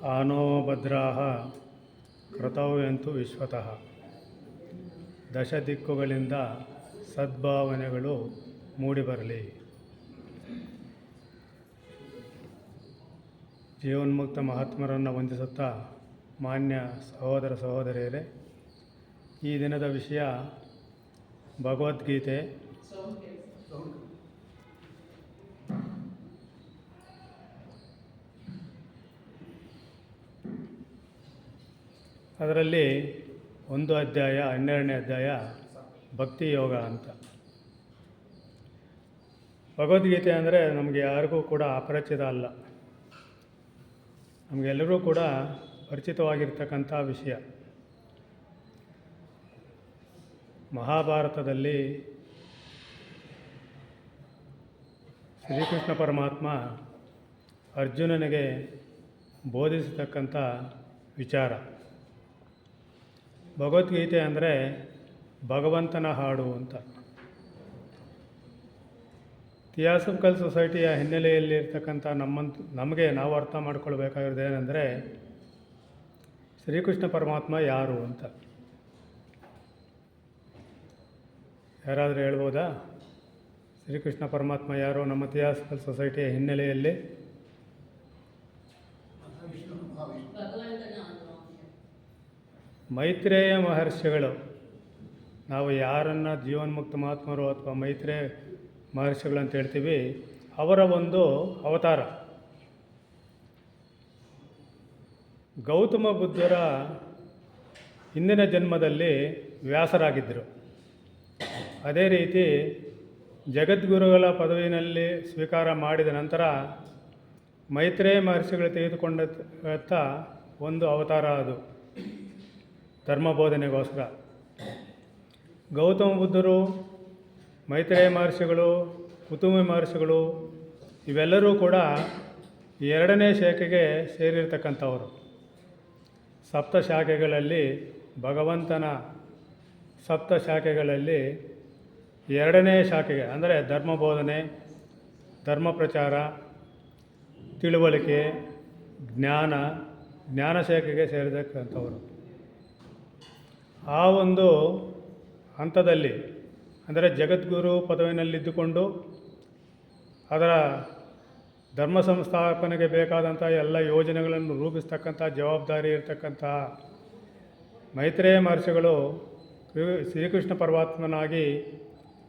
ಆನೋ ಭದ್ರಾಹ ಕೃತವ್ಯಂತು ವಿಶ್ವತಃ. ದಶ ದಿಕ್ಕುಗಳಿಂದ ಸದ್ಭಾವನೆಗಳು ಮೂಡಿಬರಲಿ. ಜೀವನ್ಮುಕ್ತ ಮಹಾತ್ಮರನ್ನು ವಂದಿಸುತ್ತಾ, ಮಾನ್ಯ ಸಹೋದರ ಸಹೋದರಿಯರೇ, ಈ ದಿನದ ವಿಷಯ ಭಗವದ್ಗೀತೆ. ಅದರಲ್ಲಿ ಒಂದು ಅಧ್ಯಾಯ, 12ನೇ ಅಧ್ಯಾಯ ಭಕ್ತಿ ಯೋಗ ಅಂತ. ಭಗವದ್ಗೀತೆ ಅಂದರೆ ನಮಗೆ ಯಾರಿಗೂ ಕೂಡ ಅಪರಿಚಿತ ಅಲ್ಲ, ನಮಗೆಲ್ಲರೂ ಕೂಡ ಪರಿಚಿತವಾಗಿರ್ತಕ್ಕಂಥ ವಿಷಯ. ಮಹಾಭಾರತದಲ್ಲಿ ಶ್ರೀಕೃಷ್ಣ ಪರಮಾತ್ಮ ಅರ್ಜುನನಿಗೆ ಬೋಧಿಸತಕ್ಕಂಥ ವಿಚಾರ. ಭಗವದ್ಗೀತೆ ಅಂದರೆ ಭಗವಂತನ ಹಾಡು ಅಂತ. ಥಿಯಾಸಫಿಕಲ್ ಸೊಸೈಟಿಯ ಹಿನ್ನೆಲೆಯಲ್ಲಿರ್ತಕ್ಕಂಥ ನಮಗೆ ನಾವು ಅರ್ಥ ಮಾಡ್ಕೊಳ್ಬೇಕಾಗಿರೋದು ಏನಂದರೆ, ಶ್ರೀಕೃಷ್ಣ ಪರಮಾತ್ಮ ಯಾರು ಅಂತ. ಯಾರಾದರೂ ಹೇಳ್ಬೋದಾ? ಶ್ರೀಕೃಷ್ಣ ಪರಮಾತ್ಮ ಯಾರು ನಮ್ಮ ಥಿಯಾಸಫಿಕಲ್ ಸೊಸೈಟಿಯ ಹಿನ್ನೆಲೆಯಲ್ಲಿ? ಮೈತ್ರೇಯ ಮಹರ್ಷಿಗಳು. ನಾವು ಯಾರನ್ನು ಜೀವನ್ಮುಕ್ತ ಮಹಾತ್ಮರು ಅಥವಾ ಮೈತ್ರೇಯ ಮಹರ್ಷಿಗಳು ಅಂತ ಹೇಳ್ತೀವಿ, ಅವರ ಒಂದು ಅವತಾರ. ಗೌತಮ ಬುದ್ಧರ ಹಿಂದಿನ ಜನ್ಮದಲ್ಲಿ ವ್ಯಾಸರಾಗಿದ್ದರು. ಅದೇ ರೀತಿ ಜಗದ್ಗುರುಗಳ ಪದವಿನಲ್ಲಿ ಸ್ವೀಕಾರ ಮಾಡಿದ ನಂತರ ಮೈತ್ರೇಯ ಮಹರ್ಷಿಗಳು ತೆಗೆದುಕೊಂಡಂಥ ಒಂದು ಅವತಾರ ಅದು ಧರ್ಮಬೋಧನೆಗೋಸ್ಕರ. ಗೌತಮ ಬುದ್ಧರು, ಮೈತ್ರೇಯ ಮಹರ್ಷಿಗಳು, ಕುತುಂಬ ಮಹರ್ಷಿಗಳು ಇವೆಲ್ಲರೂ ಕೂಡ 2ನೇ ಶಾಖೆಗೆ ಸೇರಿರ್ತಕ್ಕಂಥವರು. ಸಪ್ತ ಶಾಖೆಗಳಲ್ಲಿ ಭಗವಂತನ ಸಪ್ತ ಶಾಖೆಗಳಲ್ಲಿ 2ನೇ ಶಾಖೆಗೆ ಅಂದರೆ ಧರ್ಮಬೋಧನೆ, ಧರ್ಮ ಪ್ರಚಾರ, ತಿಳುವಳಿಕೆ, ಜ್ಞಾನ ಶಾಖೆಗೆ ಸೇರಿರ್ತಕ್ಕಂಥವರು. ಆ ಒಂದು ಹಂತದಲ್ಲಿ ಅಂದರೆ ಜಗದ್ಗುರು ಪದವಿನಲ್ಲಿದ್ದುಕೊಂಡು ಅದರ ಧರ್ಮ ಸಂಸ್ಥಾಪನೆಗೆ ಬೇಕಾದಂಥ ಎಲ್ಲ ಯೋಜನೆಗಳನ್ನು ರೂಪಿಸ್ತಕ್ಕಂಥ ಜವಾಬ್ದಾರಿ ಇರತಕ್ಕಂಥ ಮೈತ್ರೇಯ ಮಹರ್ಷಿಗಳು ಶ್ರೀಕೃಷ್ಣ ಪರಮಾತ್ಮನಾಗಿ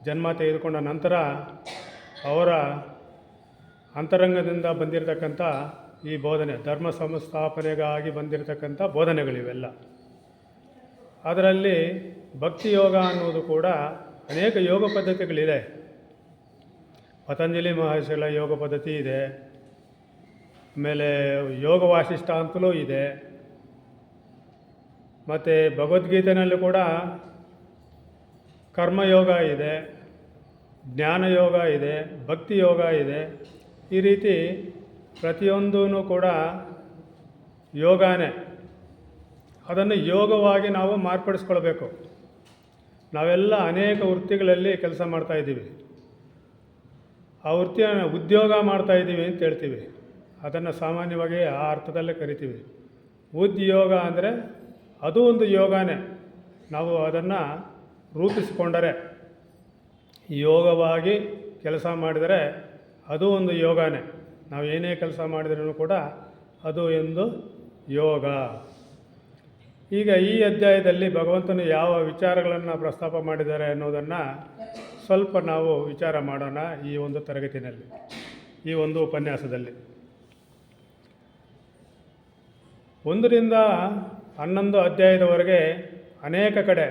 ಜನ್ಮ ತೆಗೆದುಕೊಂಡ ನಂತರ ಅವರ ಅಂತರಂಗದಿಂದ ಬಂದಿರತಕ್ಕಂಥ ಈ ಬೋಧನೆ, ಧರ್ಮ ಸಂಸ್ಥಾಪನೆಗಾಗಿ ಬಂದಿರತಕ್ಕಂಥ ಬೋಧನೆಗಳಿವೆಲ್ಲ. ಅದರಲ್ಲಿ ಭಕ್ತಿ ಯೋಗ ಅನ್ನೋದು ಕೂಡ ಅನೇಕ ಯೋಗ ಪದ್ಧತಿಗಳಿದೆ. ಪತಂಜಲಿ ಮಹರ್ಷಿಗಳ ಯೋಗ ಪದ್ಧತಿ ಇದೆ, ಆಮೇಲೆ ಯೋಗ ವಾಸಿಷ್ಠ ಅಂತಲೂ ಇದೆ, ಮತ್ತು ಭಗವದ್ಗೀತೆಯಲ್ಲೂ ಕೂಡ ಕರ್ಮಯೋಗ ಇದೆ, ಜ್ಞಾನಯೋಗ ಇದೆ, ಭಕ್ತಿ ಯೋಗ ಇದೆ. ಈ ರೀತಿ ಪ್ರತಿಯೊಂದೂ ಕೂಡ ಯೋಗನೇ. ಅದನ್ನು ಯೋಗವಾಗಿ ನಾವು ಮಾರ್ಪಡಿಸ್ಕೊಳ್ಬೇಕು. ನಾವೆಲ್ಲ ಅನೇಕ ವೃತ್ತಿಗಳಲ್ಲಿ ಕೆಲಸ ಮಾಡ್ತಾಯಿದ್ದೀವಿ. ಆ ವೃತ್ತಿಯನ್ನು ಉದ್ಯೋಗ ಮಾಡ್ತಾಯಿದ್ದೀವಿ ಅಂತ ಹೇಳ್ತೀವಿ. ಅದನ್ನು ಸಾಮಾನ್ಯವಾಗಿ ಆ ಅರ್ಥದಲ್ಲೇ ಕರಿತೀವಿ. ಉದ್ಯೋಗ ಅಂದರೆ ಅದು ಒಂದು ಯೋಗನೇ. ನಾವು ಅದನ್ನು ರೂಪಿಸಿಕೊಂಡರೆ, ಯೋಗವಾಗಿ ಕೆಲಸ ಮಾಡಿದರೆ ಅದು ಒಂದು ಯೋಗನೇ. ನಾವು ಏನೇ ಕೆಲಸ ಮಾಡಿದ್ರೂ ಕೂಡ ಅದು ಒಂದು ಯೋಗ. ಈಗ ಈ ಅಧ್ಯಾಯದಲ್ಲಿ ಭಗವಂತನು ಯಾವ ವಿಚಾರಗಳನ್ನು ಪ್ರಸ್ತಾಪ ಮಾಡಿದ್ದಾರೆ ಅನ್ನೋದನ್ನು ಸ್ವಲ್ಪ ನಾವು ವಿಚಾರ ಮಾಡೋಣ ಈ ಒಂದು ತರಗತಿಯಲ್ಲಿ, ಈ ಒಂದು ಉಪನ್ಯಾಸದಲ್ಲಿ. 1ರಿಂದ 11 ಅಧ್ಯಾಯದವರೆಗೆ ಅನೇಕ ಕಡೆ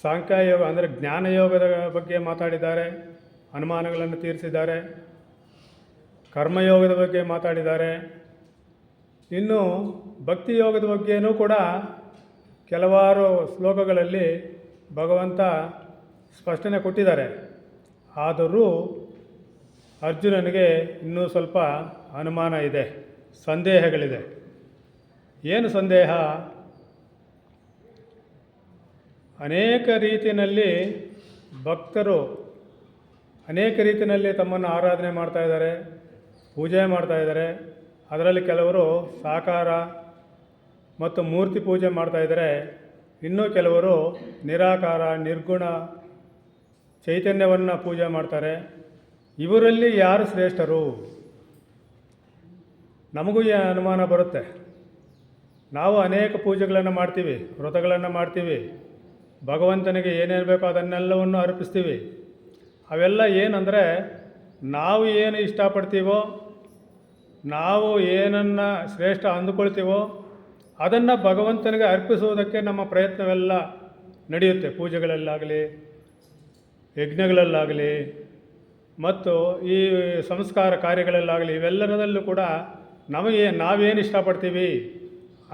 ಸಾಂಖ್ಯಯೋಗ ಅಂದರೆ ಜ್ಞಾನಯೋಗದ ಬಗ್ಗೆ ಮಾತಾಡಿದ್ದಾರೆ, ಅನುಮಾನಗಳನ್ನು ತೀರಿಸಿದ್ದಾರೆ. ಕರ್ಮಯೋಗದ ಬಗ್ಗೆ ಮಾತಾಡಿದ್ದಾರೆ. ಇನ್ನು ಭಕ್ತಿ ಯೋಗದ ಬಗ್ಗೆಯೂ ಕೂಡ ಕೆಲವಾರು ಶ್ಲೋಕಗಳಲ್ಲಿ ಭಗವಂತ ಸ್ಪಷ್ಟನೆ ಕೊಟ್ಟಿದ್ದಾರೆ. ಆದರೂ ಅರ್ಜುನನಿಗೆ ಇನ್ನೂ ಸ್ವಲ್ಪ ಅನುಮಾನ ಇದೆ, ಸಂದೇಹಗಳಿದೆ. ಏನು ಸಂದೇಹ? ಅನೇಕ ರೀತಿಯಲ್ಲಿ ಭಕ್ತರು ಅನೇಕ ರೀತಿಯಲ್ಲಿ ತಮ್ಮನ್ನು ಆರಾಧನೆ ಮಾಡ್ತಾಯಿದ್ದಾರೆ, ಪೂಜೆ ಮಾಡ್ತಾಯಿದ್ದಾರೆ. ಅದರಲ್ಲಿ ಕೆಲವರು ಸಾಕಾರ ಮತ್ತು ಮೂರ್ತಿ ಪೂಜೆ ಮಾಡ್ತಾಯಿದ್ದಾರೆ. ಇನ್ನೂ ಕೆಲವರು ನಿರಾಕಾರ ನಿರ್ಗುಣ ಚೈತನ್ಯವನ್ನು ಪೂಜೆ ಮಾಡ್ತಾರೆ. ಇವರಲ್ಲಿ ಯಾರು ಶ್ರೇಷ್ಠರು? ನಮಗೂ ಈ ಅನುಮಾನ ಬರುತ್ತೆ. ನಾವು ಅನೇಕ ಪೂಜೆಗಳನ್ನು ಮಾಡ್ತೀವಿ, ವ್ರತಗಳನ್ನು ಮಾಡ್ತೀವಿ, ಭಗವಂತನಿಗೆ ಏನೇನು ಬೇಕೋ ಅದನ್ನೆಲ್ಲವನ್ನು ಅರ್ಪಿಸ್ತೀವಿ. ಅವೆಲ್ಲ ಏನಂದರೆ ನಾವು ಏನು ಇಷ್ಟಪಡ್ತೀವೋ, ನಾವು ಏನನ್ನು ಶ್ರೇಷ್ಠ ಅಂದುಕೊಳ್ತೀವೋ ಅದನ್ನು ಭಗವಂತನಿಗೆ ಅರ್ಪಿಸುವುದಕ್ಕೆ ನಮ್ಮ ಪ್ರಯತ್ನವೆಲ್ಲ ನಡೆಯುತ್ತೆ. ಪೂಜೆಗಳಲ್ಲಾಗಲಿ, ಯಜ್ಞಗಳಲ್ಲಾಗಲಿ ಮತ್ತು ಈ ಸಂಸ್ಕಾರ ಕಾರ್ಯಗಳಲ್ಲಾಗಲಿ, ಇವೆಲ್ಲದರಲ್ಲೂ ಕೂಡ ನಾವೇನು ಇಷ್ಟಪಡ್ತೀವಿ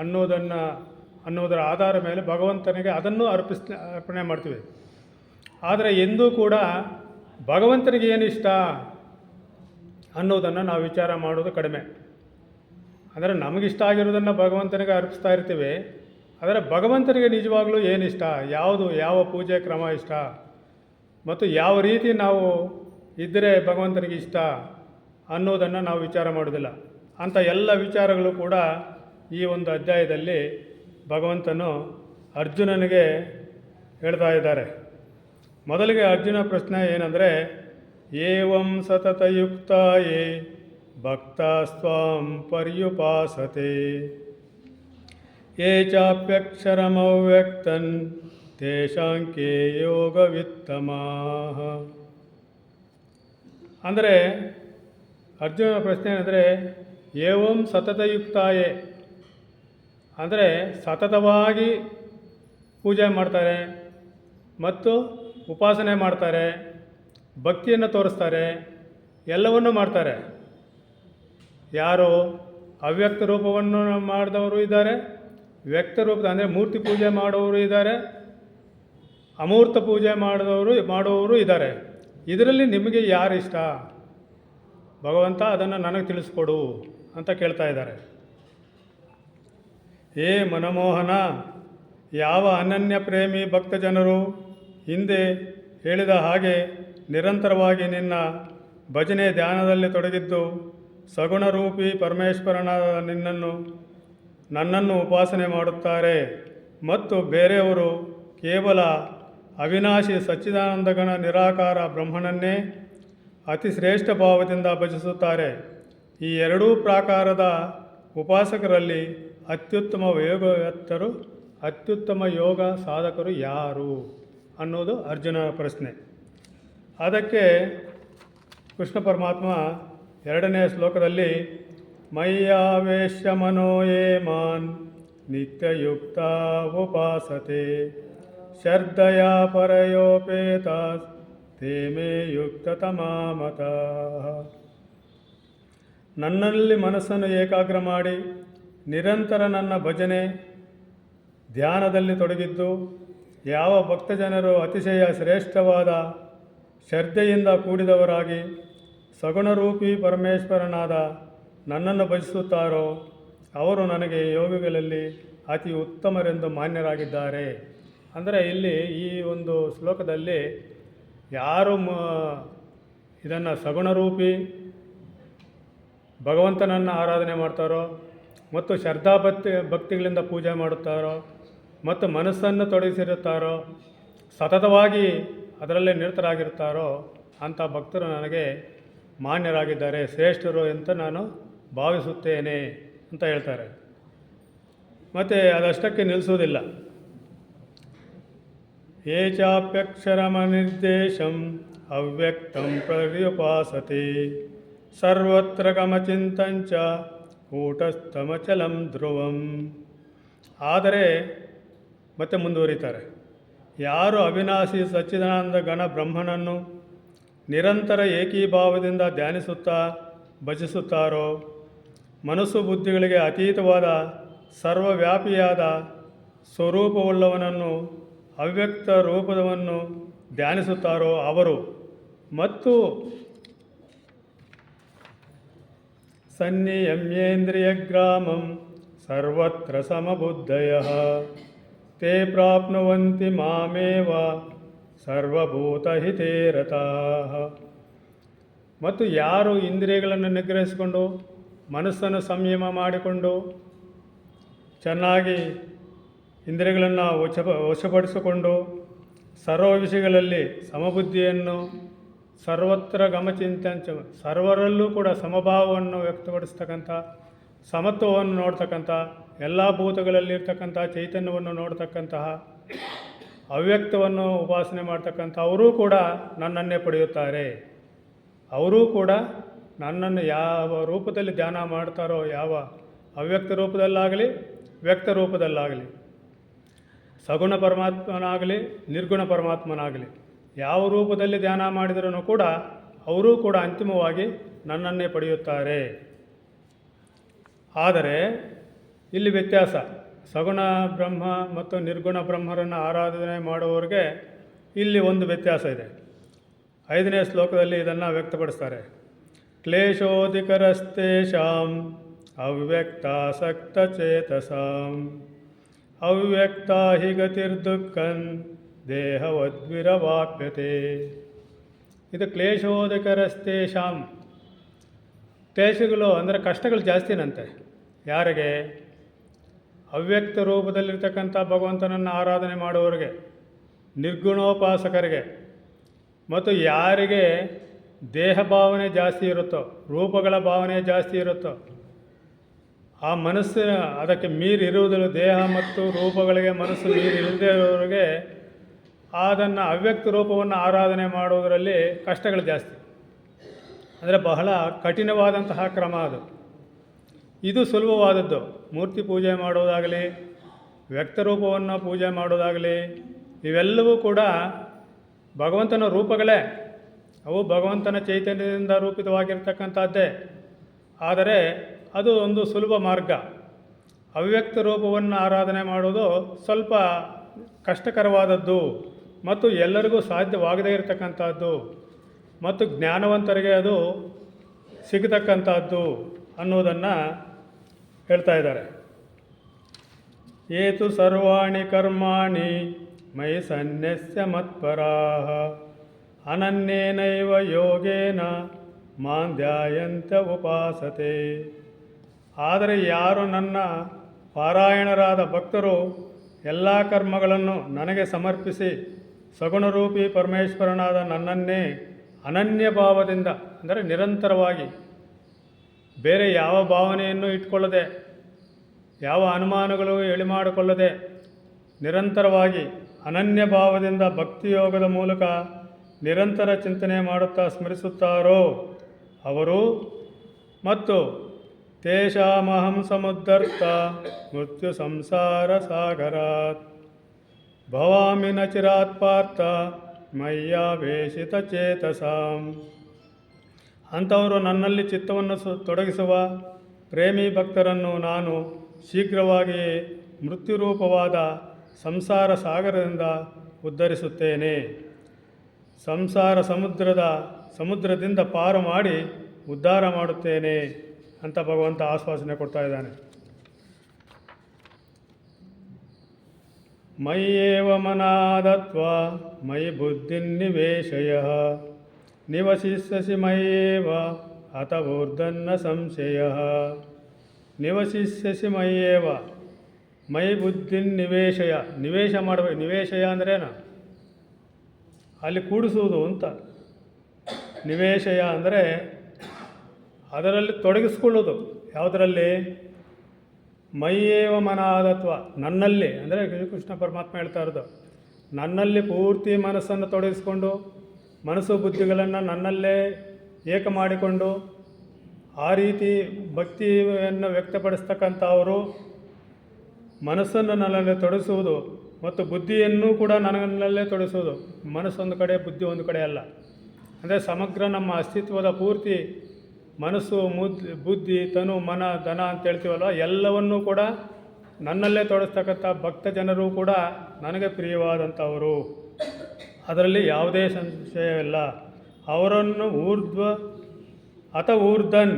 ಅನ್ನೋದರ ಆಧಾರ ಮೇಲೆ ಭಗವಂತನಿಗೆ ಅದನ್ನು ಅರ್ಪಣೆ ಮಾಡ್ತೀವಿ. ಆದರೆ ಎಂದೂ ಕೂಡ ಭಗವಂತನಿಗೆ ಏನು ಇಷ್ಟ ಅನ್ನೋದನ್ನು ನಾವು ವಿಚಾರ ಮಾಡೋದು ಕಡಿಮೆ. ಅಂದರೆ ನಮಗಿಷ್ಟ ಆಗಿರೋದನ್ನು ಭಗವಂತನಿಗೆ ಅರ್ಪಿಸ್ತಾ ಇರ್ತೀವಿ. ಆದರೆ ಭಗವಂತನಿಗೆ ನಿಜವಾಗ್ಲೂ ಏನಿಷ್ಟ, ಯಾವ ಪೂಜೆ ಕ್ರಮ ಇಷ್ಟ ಮತ್ತು ಯಾವ ರೀತಿ ನಾವು ಇದ್ದರೆ ಭಗವಂತನಿಗೆ ಇಷ್ಟ ಅನ್ನೋದನ್ನು ನಾವು ವಿಚಾರ ಮಾಡೋದಿಲ್ಲ. ಅಂಥ ಎಲ್ಲ ವಿಚಾರಗಳು ಕೂಡ ಈ ಒಂದು ಅಧ್ಯಾಯದಲ್ಲಿ ಭಗವಂತನು ಅರ್ಜುನನಿಗೆ ಹೇಳ್ತಾ ಇದ್ದಾರೆ. ಮೊದಲಿಗೆ ಅರ್ಜುನ ಪ್ರಶ್ನೆ ಏನಂದರೆ, ಏವಂ ಸತತಯುಕ್ತಾಯೇ ಭಕ್ತಾಸ್ತ್ವಾಂ ಪರ್ಯುಪಾಸತೆ ಯೇ ಚಾಪ್ಯಕ್ಷರಮವ್ಯಕ್ತನ್ ತೇಷಾಂಕೆ ಯೋಗವಿತ್ತಮಾಃ. ಅಂದರೆ ಅರ್ಜುನ ಪ್ರಶ್ನೆ ಏನಂದರೆ, ಏವಂ ಸತತಯುಕ್ತಾಯೇ ಅಂದರೆ ಸತತವಾಗಿ ಪೂಜೆ ಮಾಡ್ತಾರೆ ಮತ್ತು ಉಪಾಸನೆ ಮಾಡ್ತಾರೆ, ಭಕ್ತಿಯನ್ನು ತೋರಿಸ್ತಾರೆ, ಎಲ್ಲವನ್ನೂ ಮಾಡ್ತಾರೆ. ಯಾರು ಅವ್ಯಕ್ತ ರೂಪವನ್ನು ಮಾಡಿದವರು ಇದ್ದಾರೆ, ವ್ಯಕ್ತ ರೂಪದ ಅಂದರೆ ಮೂರ್ತಿ ಪೂಜೆ ಮಾಡೋರು ಇದ್ದಾರೆ, ಅಮೂರ್ತ ಪೂಜೆ ಮಾಡುವವರು ಇದ್ದಾರೆ. ಇದರಲ್ಲಿ ನಿಮಗೆ ಯಾರು ಇಷ್ಟ ಭಗವಂತ, ಅದನ್ನು ನನಗೆ ತಿಳಿಸ್ಕೊಡು ಅಂತ ಕೇಳ್ತಾ ಇದ್ದಾರೆ. ಏ ಮನಮೋಹನ, ಯಾವ ಅನನ್ಯ ಪ್ರೇಮಿ ಭಕ್ತಜನರು ಹಿಂದೆ ಹೇಳಿದ ಹಾಗೆ ನಿರಂತರವಾಗಿ ನಿನ್ನ ಭಜನೆ ಧ್ಯಾನದಲ್ಲಿ ತೊಡಗಿದ್ದು ಸಗುಣರೂಪಿ ಪರಮೇಶ್ವರನಾದ ನನ್ನನ್ನು ಉಪಾಸನೆ ಮಾಡುತ್ತಾರೆ ಮತ್ತು ಬೇರೆಯವರು ಕೇವಲ ಅವಿನಾಶಿ ಸಚ್ಚಿದಾನಂದಗಣ ನಿರಾಕಾರ ಬ್ರಹ್ಮನನ್ನೇ ಅತಿ ಶ್ರೇಷ್ಠ ಭಾವದಿಂದ ಭಜಿಸುತ್ತಾರೆ. ಈ ಎರಡೂ ಪ್ರಾಕಾರದ ಉಪಾಸಕರಲ್ಲಿ ಅತ್ಯುತ್ತಮ ಯೋಗ ಸಾಧಕರು ಯಾರು ಅನ್ನೋದು ಅರ್ಜುನ ಪ್ರಶ್ನೆ. ಅದಕ್ಕೆ ಕೃಷ್ಣ ಪರಮಾತ್ಮ 2ನೇ ಶ್ಲೋಕದಲ್ಲಿ ಮಯ್ಯಾವೇಶ್ಯ ಮನೋ ಯೇ ಮಾನ್ ನಿತ್ಯಯುಕ್ತ ಉಪಾಸತೆ ಶ್ರದ್ಧಯಾ ಪರಯೋಪೇತಾಸ್ ತೇ ಮೇ ಯುಕ್ತತಮಾ ಮತಃ. ನನ್ನಲ್ಲಿ ಮನಸ್ಸನ್ನು ಏಕಾಗ್ರ ಮಾಡಿ ನಿರಂತರ ನನ್ನ ಭಜನೆ ಧ್ಯಾನದಲ್ಲಿ ತೊಡಗಿದ್ದು ಯಾವ ಭಕ್ತಜನರು ಅತಿಶಯ ಶ್ರೇಷ್ಠವಾದ ಶ್ರದ್ಧೆಯಿಂದ ಕೂಡಿದವರಾಗಿ ಸಗುಣರೂಪಿ ಪರಮೇಶ್ವರನಾದ ನನ್ನನ್ನು ಭಜಿಸುತ್ತಾರೋ ಅವರು ನನಗೆ ಯೋಗಿಗಳಲ್ಲಿ ಅತಿ ಉತ್ತಮರೆಂದು ಮಾನ್ಯರಾಗಿದ್ದಾರೆ. ಅಂದರೆ ಇಲ್ಲಿ ಈ ಒಂದು ಶ್ಲೋಕದಲ್ಲಿ ಯಾರು ಇದನ್ನು ಸಗುಣರೂಪಿ ಭಗವಂತನನ್ನು ಆರಾಧನೆ ಮಾಡ್ತಾರೋ ಮತ್ತು ಭಕ್ತಿಗಳಿಂದ ಪೂಜೆ ಮಾಡುತ್ತಾರೋ ಮತ್ತು ಮನಸ್ಸನ್ನು ತೊಡಗಿಸಿರುತ್ತಾರೋ, ಸತತವಾಗಿ ಅದರಲ್ಲೇ ನಿರತರಾಗಿರ್ತಾರೋ ಅಂಥ ಭಕ್ತರು ನನಗೆ ಮಾನ್ಯರಾಗಿದ್ದಾರೆ, ಶ್ರೇಷ್ಠರು ಅಂತ ನಾನು ಭಾವಿಸುತ್ತೇನೆ ಅಂತ ಹೇಳ್ತಾರೆ. ಮತ್ತು ಅದಷ್ಟಕ್ಕೆ ನಿಲ್ಲಿಸುವುದಿಲ್ಲ. ಯೇ ಚಾಪ್ಯಕ್ಷರಮನಿರ್ದೇಶಂ ಅವ್ಯಕ್ತಂ ಪರ್ಯುಪಾಸತೆ ಸರ್ವತ್ರ ಗಮಚಿಂತಂಚ ಕೂಟಸ್ಥಮಚಲಂ ಧ್ರುವಂ. ಆದರೆ ಮತ್ತೆ ಮುಂದುವರಿತಾರೆ, ಯಾರು ಅವಿನಾಶಿ ಸಚ್ಚಿದಾನಂದ ಗಣ ಬ್ರಹ್ಮನನ್ನು ನಿರಂತರ ಏಕೀಭಾವದಿಂದ ಧ್ಯಾನಿಸುತ್ತಾ ಭಜಿಸುತ್ತಾರೋ, ಮನಸ್ಸು ಬುದ್ಧಿಗಳಿಗೆ ಅತೀತವಾದ ಸರ್ವವ್ಯಾಪಿಯಾದ ಸ್ವರೂಪವುಳ್ಳವನನ್ನು ಅವ್ಯಕ್ತ ರೂಪದವನ್ನು ಧ್ಯಾನಿಸುತ್ತಾರೋ ಅವರು, ಮತ್ತು ಸನ್ನಿಯಮ್ಯೇಂದ್ರಿಯಗ್ರಾಮಂ ಸರ್ವತ್ರ ಸಮಬುದ್ಧಯಃ ತೇ ಪ್ರಾಪ್ನುವಂತಿ ಮಾಮೇವ ಸರ್ವಭೂತಹಿತೇ ರತಾಃ. ಮತ್ತು ಯಾರು ಇಂದ್ರಿಯಗಳನ್ನು ನಿಗ್ರಹಿಸಿಕೊಂಡು ಮನಸ್ಸನ್ನು ಸಂಯಮ ಮಾಡಿಕೊಂಡು ಚೆನ್ನಾಗಿ ಇಂದ್ರಿಯಗಳನ್ನು ವಶಪಡಿಸಿಕೊಂಡು ಸರ್ವ ವಿಷಯಗಳಲ್ಲಿ ಸಮಬುದ್ಧಿಯನ್ನು ಸರ್ವತ್ರ ಗಮಚಿಂತಂಚ ಸರ್ವರಲ್ಲೂ ಕೂಡ ಸಮಭಾವವನ್ನು ವ್ಯಕ್ತಪಡಿಸ್ತಕ್ಕಂಥ ಸಮತ್ವವನ್ನು ನೋಡ್ತಕ್ಕಂಥ ಎಲ್ಲ ಭೂತಗಳಲ್ಲಿರ್ತಕ್ಕಂಥ ಚೈತನ್ಯವನ್ನು ನೋಡ್ತಕ್ಕಂತಹ ಅವ್ಯಕ್ತವನ್ನು ಉಪಾಸನೆ ಮಾಡ್ತಕ್ಕಂಥ ಅವರೂ ಕೂಡ ನನ್ನನ್ನೇ ಪಡೆಯುತ್ತಾರೆ. ಅವರೂ ಕೂಡ ನನ್ನನ್ನು ಯಾವ ರೂಪದಲ್ಲಿ ಧ್ಯಾನ ಮಾಡ್ತಾರೋ, ಯಾವ ಅವ್ಯಕ್ತ ರೂಪದಲ್ಲಾಗಲಿ ವ್ಯಕ್ತ ರೂಪದಲ್ಲಾಗಲಿ, ಸಗುಣ ಪರಮಾತ್ಮನಾಗಲಿ ನಿರ್ಗುಣ ಪರಮಾತ್ಮನಾಗಲಿ, ಯಾವ ರೂಪದಲ್ಲಿ ಧ್ಯಾನ ಮಾಡಿದರೂ ಕೂಡ ಅವರೂ ಕೂಡ ಅಂತಿಮವಾಗಿ ನನ್ನನ್ನೇ ಪಡೆಯುತ್ತಾರೆ. ಆದರೆ ಇಲ್ಲಿ ವ್ಯತ್ಯಾಸ, ಸಗುಣ ಬ್ರಹ್ಮ ಮತ್ತು ನಿರ್ಗುಣ ಬ್ರಹ್ಮರನ್ನು ಆರಾಧನೆ ಮಾಡುವವರಿಗೆ ಇಲ್ಲಿ ಒಂದು ವ್ಯತ್ಯಾಸ ಇದೆ. 5ನೇ ಶ್ಲೋಕದಲ್ಲಿ ಇದನ್ನು ವ್ಯಕ್ತಪಡಿಸ್ತಾರೆ. ಕ್ಲೇಶೋಧಿಕರಸ್ತೇಷಾಂ ಅವ್ಯಕ್ತಾಸಕ್ತಚೇತಸಾಂ ಅವ್ಯಕ್ತ ಹಿ ಗತಿರ್ದುಃಖನ್ ದೇಹವದ್ವಿರವಾಪ್ಯತೆ. ಇದು ಕ್ಲೇಶೋಧಿಕರಸ್ತೇಷಾಂ, ಕ್ಲೇಶಗಳು ಅಂದರೆ ಕಷ್ಟಗಳು ಜಾಸ್ತಿನಂತೆ. ಯಾರಿಗೆ? ಅವ್ಯಕ್ತ ರೂಪದಲ್ಲಿರ್ತಕ್ಕಂಥ ಭಗವಂತನನ್ನು ಆರಾಧನೆ ಮಾಡುವವರಿಗೆ, ನಿರ್ಗುಣೋಪಾಸಕರಿಗೆ, ಮತ್ತು ಯಾರಿಗೆ ದೇಹ ಭಾವನೆ ಜಾಸ್ತಿ ಇರುತ್ತೋ, ರೂಪಗಳ ಭಾವನೆ ಜಾಸ್ತಿ ಇರುತ್ತೋ, ಆ ಮನಸ್ಸಿನ ಅದಕ್ಕೆ ಮೀರಿರುವುದಿಲ್ಲ, ದೇಹ ಮತ್ತು ರೂಪಗಳಿಗೆ ಮನಸ್ಸು ಮೀರಿಲ್ಲದೆ ಇರೋರಿಗೆ ಅದನ್ನು ಅವ್ಯಕ್ತ ರೂಪವನ್ನು ಆರಾಧನೆ ಮಾಡುವುದರಲ್ಲಿ ಕಷ್ಟಗಳು ಜಾಸ್ತಿ. ಅಂದರೆ ಬಹಳ ಕಠಿಣವಾದಂತಹ ಕ್ರಮ ಅದು. ಇದು ಸುಲಭವಾದದ್ದು. ಮೂರ್ತಿ ಪೂಜೆ ಮಾಡೋದಾಗಲಿ, ವ್ಯಕ್ತರೂಪವನ್ನು ಪೂಜೆ ಮಾಡೋದಾಗಲಿ, ಇವೆಲ್ಲವೂ ಕೂಡ ಭಗವಂತನ ರೂಪಗಳೇ. ಅವು ಭಗವಂತನ ಚೈತನ್ಯದಿಂದ ರೂಪಿತವಾಗಿರ್ತಕ್ಕಂಥದ್ದೇ. ಆದರೆ ಅದು ಒಂದು ಸುಲಭ ಮಾರ್ಗ. ಅವ್ಯಕ್ತ ರೂಪವನ್ನು ಆರಾಧನೆ ಮಾಡೋದು ಸ್ವಲ್ಪ ಕಷ್ಟಕರವಾದದ್ದು ಮತ್ತು ಎಲ್ಲರಿಗೂ ಸಾಧ್ಯವಾಗದೇ ಇರತಕ್ಕಂಥದ್ದು ಮತ್ತು ಜ್ಞಾನವಂತರಿಗೆ ಅದು ಸಿಗತಕ್ಕಂಥದ್ದು ಅನ್ನೋದನ್ನು ಹೇಳ್ತಾ ಇದ್ದಾರೆ. ಏತು ಸರ್ವಾಣಿ ಕರ್ಮಾಣಿ ಮಯಿ ಸನ್ಯಸ್ಯ ಮತ್ಪರಾಃ ಅನನ್ಯೇನೈವ ಯೋಗೇನ ಮಾಂ ಧ್ಯಾಯಂತ ಉಪಾಸತೆ. ಆದರೆ ಯಾರು ನನ್ನ ಪಾರಾಯಣರಾದ ಭಕ್ತರು ಎಲ್ಲ ಕರ್ಮಗಳನ್ನು ನನಗೆ ಸಮರ್ಪಿಸಿ ಸಗುಣರೂಪಿ ಪರಮೇಶ್ವರನಾದ ನನ್ನನ್ನೇ ಅನನ್ಯ ಭಾವದಿಂದ, ಅಂದರೆ ನಿರಂತರವಾಗಿ ಬೇರೆ ಯಾವ ಭಾವನೆಯನ್ನು ಇಟ್ಕೊಳ್ಳದೆ, ಯಾವ ಅನುಮಾನಗಳು ಎಳಿ ಮಾಡಿಕೊಳ್ಳದೆ ನಿರಂತರವಾಗಿ ಅನನ್ಯ ಭಾವದಿಂದ ಭಕ್ತಿಯೋಗದ ಮೂಲಕ ನಿರಂತರ ಚಿಂತನೆ ಮಾಡುತ್ತಾ ಸ್ಮರಿಸುತ್ತಾರೋ ಅವರು, ಮತ್ತು ತೇಷಾಮಹಂ ಸಮುದ್ಧರ್ತ ಮೃತ್ಯು ಸಂಸಾರ ಸಾಗರಾತ್ ಭವಾಮಿ ನ ಚಿರಾತ್ ಪಾರ್ಥ ಮಯ್ಯಾವೇಶಿತ ಚೇತಸಾಂ. ಅಂಥವರು ನನ್ನಲ್ಲಿ ಚಿತ್ತವನ್ನು ತೊಡಗಿಸುವ ಪ್ರೇಮಿ ಭಕ್ತರನ್ನು ನಾನು ಶೀಘ್ರವಾಗಿ ಮೃತ್ಯುರೂಪವಾದ ಸಂಸಾರ ಸಾಗರದಿಂದ ಉದ್ಧರಿಸುತ್ತೇನೆ. ಸಂಸಾರ ಸಮುದ್ರದಿಂದ ಪಾರು ಮಾಡಿ ಉದ್ಧಾರ ಮಾಡುತ್ತೇನೆ ಅಂತ ಭಗವಂತ ಆಶ್ವಾಸನೆ ಕೊಡ್ತಾ ಇದ್ದಾನೆ. ಮಯ್ಯೇವ ಮನಾದತ್ವ ಮಯಿ ಬುದ್ಧಿನ್ನಿವೇಶಯ ನಿವಸಿಷ್ಯಸಿ ಮಯ್ಯೇವ ಅತ ಊರ್ಧನ್ನ ಸಂಶಯ. ನಿವಸಿಷ್ಯಸಿ ಮಯ್ಯೇವ, ಮೈ ಬುದ್ಧಿನ್ನಿವೇಶಯ, ನಿವೇಶ ಮಾಡಬೇಕು. ನಿವೇಶಯ ಅಂದ್ರೇನು? ಅಲ್ಲಿ ಕೂಡಿಸುವುದು ಅಂತ. ನಿವೇಶಯ ಅಂದರೆ ಅದರಲ್ಲಿ ತೊಡಗಿಸ್ಕೊಳ್ಳೋದು. ಯಾವುದರಲ್ಲಿ? ಮಯ್ಯೇವ ಮನಾದತ್ವ, ನನ್ನಲ್ಲಿ, ಅಂದರೆ ಕೃಷ್ಣ ಪರಮಾತ್ಮ ಹೇಳ್ತಾ ಇರೋದು, ನನ್ನಲ್ಲಿ ಪೂರ್ತಿ ಮನಸ್ಸನ್ನು ತೊಡಗಿಸ್ಕೊಂಡು ಮನಸ್ಸು ಬುದ್ಧಿಗಳನ್ನು ನನ್ನಲ್ಲೇ ಏಕ ಮಾಡಿಕೊಂಡು ಆ ರೀತಿ ಭಕ್ತಿಯನ್ನು ವ್ಯಕ್ತಪಡಿಸ್ತಕ್ಕಂಥವರು ಮನಸ್ಸನ್ನು ನನ್ನಲ್ಲಿ ತೊಡಗಿಸುವುದು ಮತ್ತು ಬುದ್ಧಿಯನ್ನು ಕೂಡ ನನ್ನಲ್ಲೇ ತೊಡಗಿಸುವುದು. ಮನಸ್ಸೊಂದು ಕಡೆ, ಬುದ್ಧಿ ಒಂದು ಕಡೆ ಅಲ್ಲ. ಅಂದರೆ ಸಮಗ್ರ ನಮ್ಮ ಅಸ್ತಿತ್ವದ ಪೂರ್ತಿ ಮನಸ್ಸು, ಬುದ್ಧಿ, ತನು, ಮನ, ಧನ ಅಂತ ಹೇಳ್ತೀವಲ್ವ, ಎಲ್ಲವನ್ನೂ ಕೂಡ ನನ್ನಲ್ಲೇ ತೊಡಗಿಸ್ತಕ್ಕಂಥ ಭಕ್ತ ಜನರು ಕೂಡ ನನಗೆ ಪ್ರಿಯವಾದಂಥವರು. ಅದರಲ್ಲಿ ಯಾವುದೇ ಸಂಶಯವಿಲ್ಲ. ಅವರನ್ನು ಊರ್ಧನ್,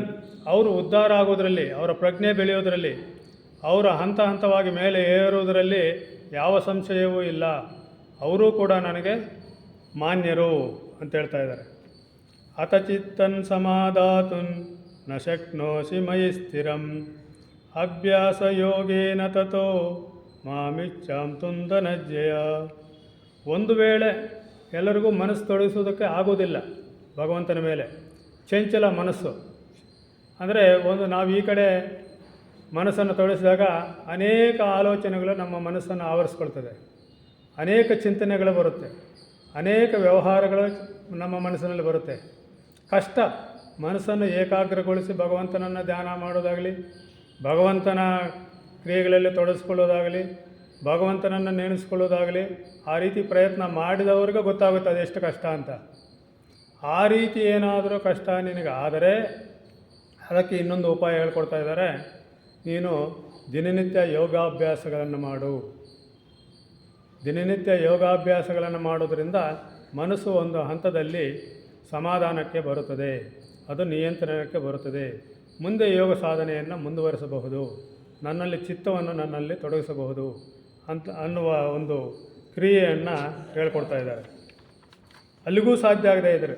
ಅವರು ಉದ್ಧಾರ ಆಗೋದರಲ್ಲಿ, ಅವರ ಪ್ರಜ್ಞೆ ಬೆಳೆಯೋದರಲ್ಲಿ, ಅವರ ಹಂತ ಹಂತವಾಗಿ ಮೇಲೆ ಏರುವುದರಲ್ಲಿ ಯಾವ ಸಂಶಯವೂ ಇಲ್ಲ. ಅವರೂ ಕೂಡ ನನಗೆ ಮಾನ್ಯರು ಅಂತ ಹೇಳ್ತಾ ಇದ್ದಾರೆ. ಅತ ಚಿತ್ತನ್ ಸಮಾಧಾತುನ್ ನ ಶಕ್ನೋಷಿ ಮಯಿ ಸ್ಥಿರಂ ಅಭ್ಯಾಸಯೋಗೇನ ತತೋ ಮಾಮಿಚ್ಛಾಂ ತುಂದನಜ್ಜಯ. ಒಂದು ವೇಳೆ ಎಲ್ಲರಿಗೂ ಮನಸ್ಸು ತೊಡಗಿಸೋದಕ್ಕೆ ಆಗೋದಿಲ್ಲ ಭಗವಂತನ ಮೇಲೆ, ಚಂಚಲ ಮನಸ್ಸು. ಅಂದರೆ ನಾವು ಈ ಕಡೆ ಮನಸ್ಸನ್ನು ತೊಡಗಿಸಿದಾಗ ಅನೇಕ ಆಲೋಚನೆಗಳು ನಮ್ಮ ಮನಸ್ಸನ್ನು ಆವರಿಸ್ಕೊಳ್ತದೆ, ಅನೇಕ ಚಿಂತನೆಗಳು ಬರುತ್ತೆ, ಅನೇಕ ವ್ಯವಹಾರಗಳು ನಮ್ಮ ಮನಸ್ಸಿನಲ್ಲಿ ಬರುತ್ತೆ. ಕಷ್ಟ ಮನಸ್ಸನ್ನು ಏಕಾಗ್ರಗೊಳಿಸಿ ಭಗವಂತನನ್ನು ಧ್ಯಾನ ಮಾಡೋದಾಗಲಿ, ಭಗವಂತನ ಕ್ರಿಯೆಗಳಲ್ಲಿ ತೊಡಗಿಸ್ಕೊಳ್ಳೋದಾಗಲಿ, ಭಗವಂತನನ್ನು ನೆನೆಸ್ಕೊಳ್ಳೋದಾಗಲಿ, ಆ ರೀತಿ ಪ್ರಯತ್ನ ಮಾಡಿದವ್ರಿಗೆ ಗೊತ್ತಾಗುತ್ತೆ ಅದೆಷ್ಟು ಕಷ್ಟ ಅಂತ. ಆ ರೀತಿ ಏನಾದರೂ ಕಷ್ಟ ನಿನಗೆ ಆದರೆ ಅದಕ್ಕೆ ಇನ್ನೊಂದು ಉಪಾಯ ಹೇಳ್ಕೊಡ್ತಾ ಇದ್ದಾರೆ. ನೀನು ದಿನನಿತ್ಯ ಯೋಗಾಭ್ಯಾಸಗಳನ್ನು ಮಾಡು. ದಿನನಿತ್ಯ ಯೋಗಾಭ್ಯಾಸಗಳನ್ನು ಮಾಡೋದರಿಂದ ಮನಸ್ಸು ಒಂದು ಹಂತದಲ್ಲಿ ಸಮಾಧಾನಕ್ಕೆ ಬರುತ್ತದೆ, ಅದು ನಿಯಂತ್ರಣಕ್ಕೆ ಬರುತ್ತದೆ. ಮುಂದೆ ಯೋಗ ಸಾಧನೆಯನ್ನು ಮುಂದುವರಿಸಬಹುದು, ನನ್ನಲ್ಲಿ ಚಿತ್ತವನ್ನು ನನ್ನಲ್ಲಿ ತೊಡಗಿಸಬಹುದು ಅನ್ನುವ ಒಂದು ಕ್ರಿಯೆಯನ್ನು ಹೇಳ್ಕೊಡ್ತಾ ಇದ್ದಾರೆ. ಅಲ್ಲಿಗೂ ಸಾಧ್ಯ ಆಗದೆ ಇದ್ದರೆ